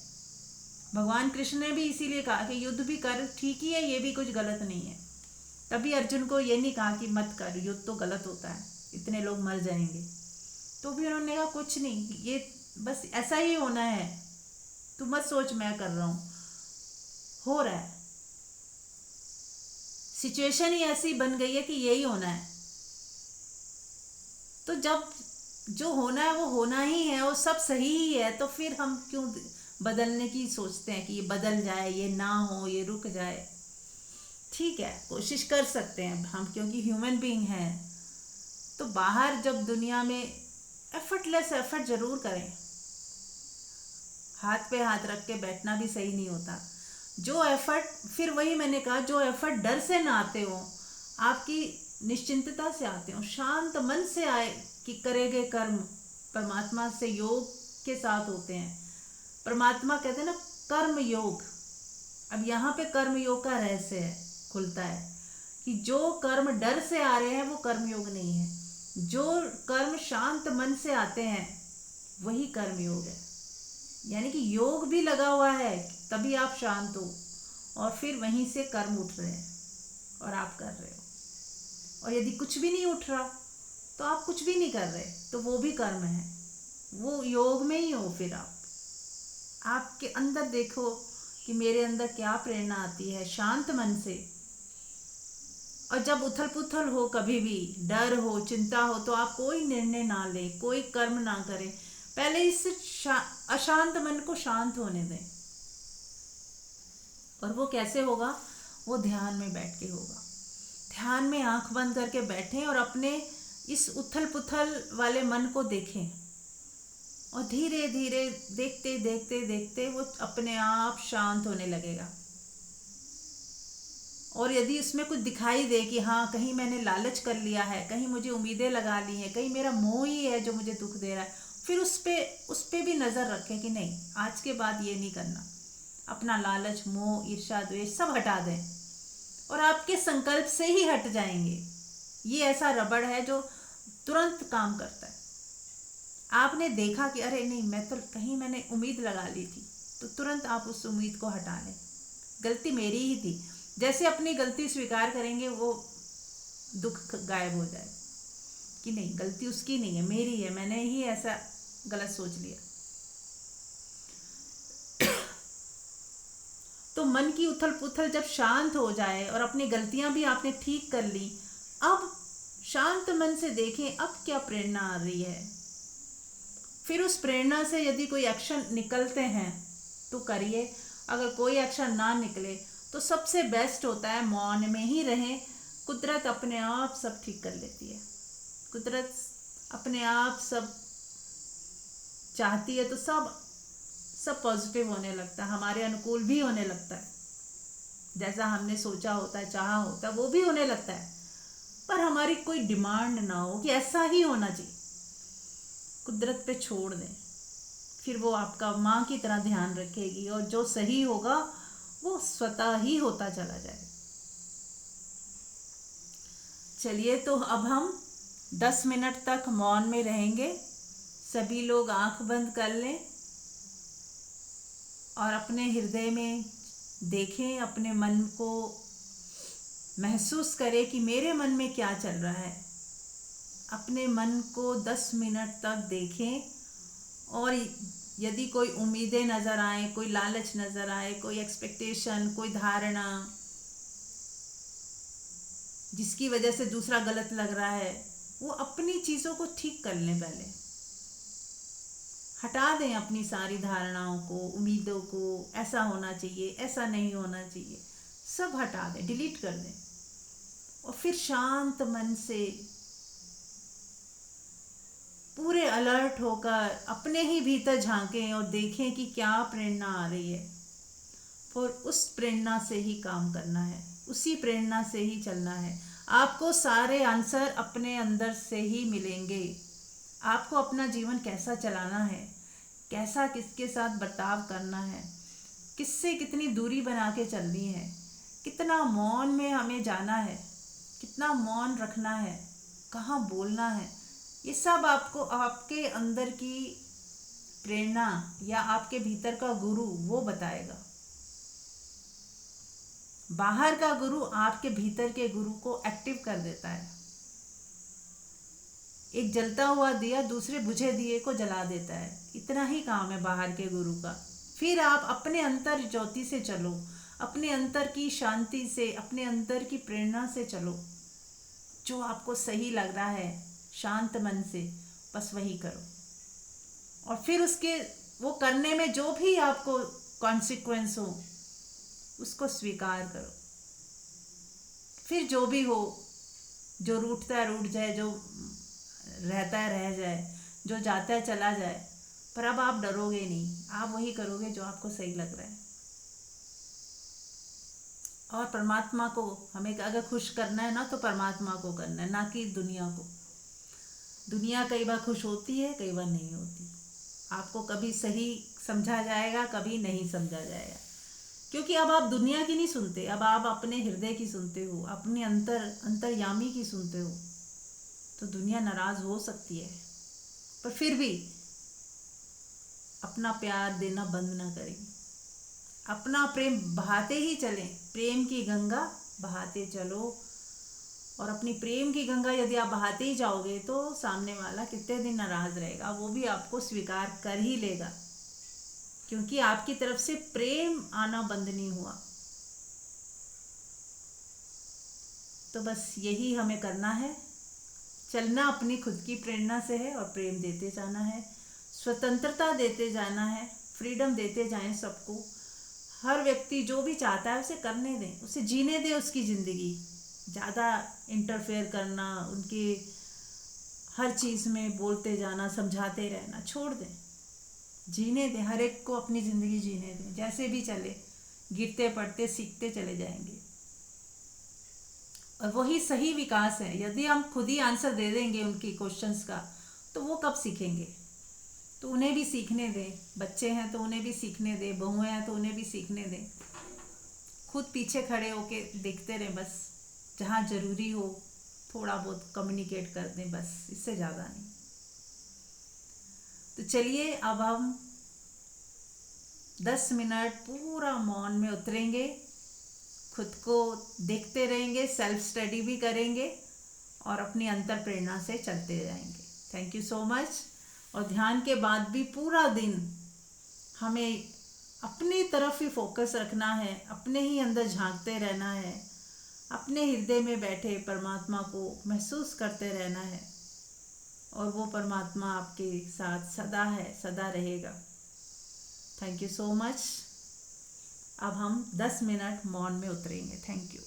भगवान कृष्ण ने भी इसीलिए कहा कि युद्ध भी कर, ठीक ही है, ये भी कुछ गलत नहीं है। तभी अर्जुन को ये नहीं कहा कि मत कर, युद्ध तो गलत होता है, इतने लोग मर जाएंगे। तो भी उन्होंने कहा कुछ नहीं, ये बस ऐसा ही होना है, तू मत सोच मैं कर रहा हूँ, हो रहा है, सिचुएशन ही ऐसी बन गई है कि यही होना है। तो जब जो होना है वो होना ही है और सब सही ही है, तो फिर हम क्यों बदलने की सोचते हैं कि ये बदल जाए, ये ना हो, ये रुक जाए। ठीक है, कोशिश कर सकते हैं हम, क्योंकि ह्यूमन बीइंग हैं। तो बाहर जब दुनिया में एफर्टलेस एफर्ट जरूर करें, हाथ पे हाथ रख के बैठना भी सही नहीं होता। जो एफर्ट, फिर वही मैंने कहा, जो एफर्ट डर से ना आते हो, आपकी निश्चिंतता से आते हो, शांत मन से आए कि करे गए कर्म परमात्मा से योग के साथ होते हैं। परमात्मा कहते हैं ना कर्म योग। अब यहाँ पे कर्म योग का रहस्य है, खुलता है कि जो कर्म डर से आ रहे हैं वो कर्म योग नहीं है, जो कर्म शांत मन से आते हैं वही कर्म योग है। यानी कि योग भी लगा हुआ है, तभी आप शांत हो, और फिर वहीं से कर्म उठ रहे हैं और आप कर रहे हो। और यदि कुछ भी नहीं उठ रहा तो आप कुछ भी नहीं कर रहे, तो वो भी कर्म है, वो योग में ही हो। फिर आपके अंदर देखो कि मेरे अंदर क्या प्रेरणा आती है शांत मन से। और जब उथल पुथल हो, कभी भी डर हो, चिंता हो, तो आप कोई निर्णय ना लें, कोई कर्म ना करें, पहले इस अशांत मन को शांत होने दें। और वो कैसे होगा? वो ध्यान में बैठ के होगा। ध्यान में आंख बंद करके बैठें और अपने इस उथल पुथल वाले मन को देखें, और धीरे धीरे देखते देखते देखते वो अपने आप शांत होने लगेगा। और यदि उसमें कुछ दिखाई दे कि हाँ कहीं मैंने लालच कर लिया है, कहीं मुझे उम्मीदें लगा ली हैं, कहीं मेरा मोह ही है जो मुझे दुख दे रहा है, फिर उस पे भी नज़र रखें कि नहीं, आज के बाद ये नहीं करना। अपना लालच, मोह, ईर्ष्या, द्वेष सब हटा दें और आपके संकल्प से ही हट जाएंगे। ये ऐसा रबड़ है जो तुरंत काम करता है। आपने देखा कि अरे नहीं, मैं तो कहीं मैंने उम्मीद लगा ली थी, तो तुरंत आप उस उम्मीद को हटा लें। गलती मेरी ही थी, जैसे अपनी गलती स्वीकार करेंगे वो दुख गायब हो जाए कि नहीं, गलती उसकी नहीं है, मेरी है, मैंने ही ऐसा गलत सोच लिया। तो मन की उथल पुथल जब शांत हो जाए और अपनी गलतियां भी आपने ठीक कर ली, अब शांत मन से देखें अब क्या प्रेरणा आ रही है। फिर उस प्रेरणा से यदि कोई एक्शन निकलते हैं तो करिए, अगर कोई एक्शन ना निकले तो सबसे बेस्ट होता है मौन में ही रहें। कुदरत अपने आप सब ठीक कर लेती है, कुदरत अपने आप सब चाहती है तो सब पॉजिटिव होने लगता है, हमारे अनुकूल भी होने लगता है। जैसा हमने सोचा होता है, चाहा होता है, वो भी होने लगता है। पर हमारी कोई डिमांड ना हो कि ऐसा ही होना चाहिए, कुदरत पे छोड़ दें, फिर वो आपका माँ की तरह ध्यान रखेगी और जो सही होगा वो स्वतः ही होता चला जाएगा। चलिए, तो अब हम 10 मिनट तक मौन में रहेंगे। सभी लोग आंख बंद कर लें और अपने हृदय में देखें, अपने मन को महसूस करें कि मेरे मन में क्या चल रहा है। अपने मन को 10 मिनट तक देखें, और यदि कोई उम्मीदें नज़र आए, कोई लालच नज़र आए, कोई एक्सपेक्टेशन, कोई धारणा जिसकी वजह से दूसरा गलत लग रहा है, वो अपनी चीज़ों को ठीक कर लें। पहले हटा दें अपनी सारी धारणाओं को, उम्मीदों को, ऐसा होना चाहिए, ऐसा नहीं होना चाहिए, सब हटा दें, डिलीट कर दें। और फिर शांत मन से पूरे अलर्ट होकर अपने ही भीतर झांकें और देखें कि क्या प्रेरणा आ रही है। और उस प्रेरणा से ही काम करना है, उसी प्रेरणा से ही चलना है। आपको सारे आंसर अपने अंदर से ही मिलेंगे। आपको अपना जीवन कैसा चलाना है, कैसा किसके साथ बर्ताव करना है, किससे कितनी दूरी बना के चलनी है, कितना मौन में हमें जाना है, कितना मौन रखना है, कहाँ बोलना है, ये सब आपको आपके अंदर की प्रेरणा या आपके भीतर का गुरु वो बताएगा। बाहर का गुरु आपके भीतर के गुरु को एक्टिव कर देता है। एक जलता हुआ दिया दूसरे बुझे दिए को जला देता है, इतना ही काम है बाहर के गुरु का। फिर आप अपने अंतर ज्योति से चलो, अपने अंतर की शांति से, अपने अंतर की प्रेरणा से चलो। जो आपको सही लग रहा है शांत मन से, बस वही करो। और फिर उसके वो करने में जो भी आपको कॉन्सिक्वेंस हो उसको स्वीकार करो। फिर जो भी हो, जो रूठता है रूठ जाए, जो रहता है रह जाए, जो जाता है चला जाए, पर अब आप डरोगे नहीं, आप वही करोगे जो आपको सही लग रहा है। और परमात्मा को हमें अगर खुश करना है ना, तो परमात्मा को करना है, ना कि दुनिया को। दुनिया कई बार खुश होती है, कई बार नहीं होती। आपको कभी सही समझा जाएगा, कभी नहीं समझा जाएगा, क्योंकि अब आप दुनिया की नहीं सुनते, अब आप अपने हृदय की सुनते हो, अपने अंतर्यामी की सुनते हो। तो दुनिया नाराज हो सकती है, पर फिर भी अपना प्यार देना बंद ना करें। अपना प्रेम बहाते ही चलें, प्रेम की गंगा बहाते चलो। और अपनी प्रेम की गंगा यदि आप बहाते ही जाओगे तो सामने वाला कितने दिन नाराज रहेगा, वो भी आपको स्वीकार कर ही लेगा, क्योंकि आपकी तरफ से प्रेम आना बंद नहीं हुआ। तो बस यही हमें करना है, चलना अपनी खुद की प्रेरणा से है और प्रेम देते जाना है, स्वतंत्रता देते जाना है, फ्रीडम देते जाएं सबको। हर व्यक्ति जो भी चाहता है उसे करने दें, उसे जीने दें उसकी ज़िंदगी। ज़्यादा इंटरफेयर करना, उनके हर चीज़ में बोलते जाना, समझाते रहना छोड़ दें, जीने दें। हर एक को अपनी ज़िंदगी जीने दें, जैसे भी चले, गिरते पड़ते सीखते चले जाएंगे। और वही सही विकास है। यदि हम खुद ही आंसर दे देंगे उनकी क्वेश्चंस का, तो वो कब सीखेंगे? तो उन्हें भी सीखने दें। बच्चे हैं तो उन्हें भी सीखने दें, बहुएं हैं तो उन्हें भी सीखने दें। खुद पीछे खड़े होके देखते रहें, बस जहाँ ज़रूरी हो थोड़ा बहुत कम्युनिकेट कर दें, बस इससे ज़्यादा नहीं। तो चलिए अब हम 10 मिनट पूरा मौन में उतरेंगे, खुद को देखते रहेंगे, सेल्फ स्टडी भी करेंगे और अपनी अंतर प्रेरणा से चलते जाएंगे। Thank you so much. और ध्यान के बाद भी पूरा दिन हमें अपनी तरफ ही फोकस रखना है, अपने ही अंदर झांकते रहना है, अपने हृदय में बैठे परमात्मा को महसूस करते रहना है, और वो परमात्मा आपके साथ सदा है, सदा रहेगा। Thank you so much. अब हम 10 मिनट मौन में उतरेंगे। Thank you.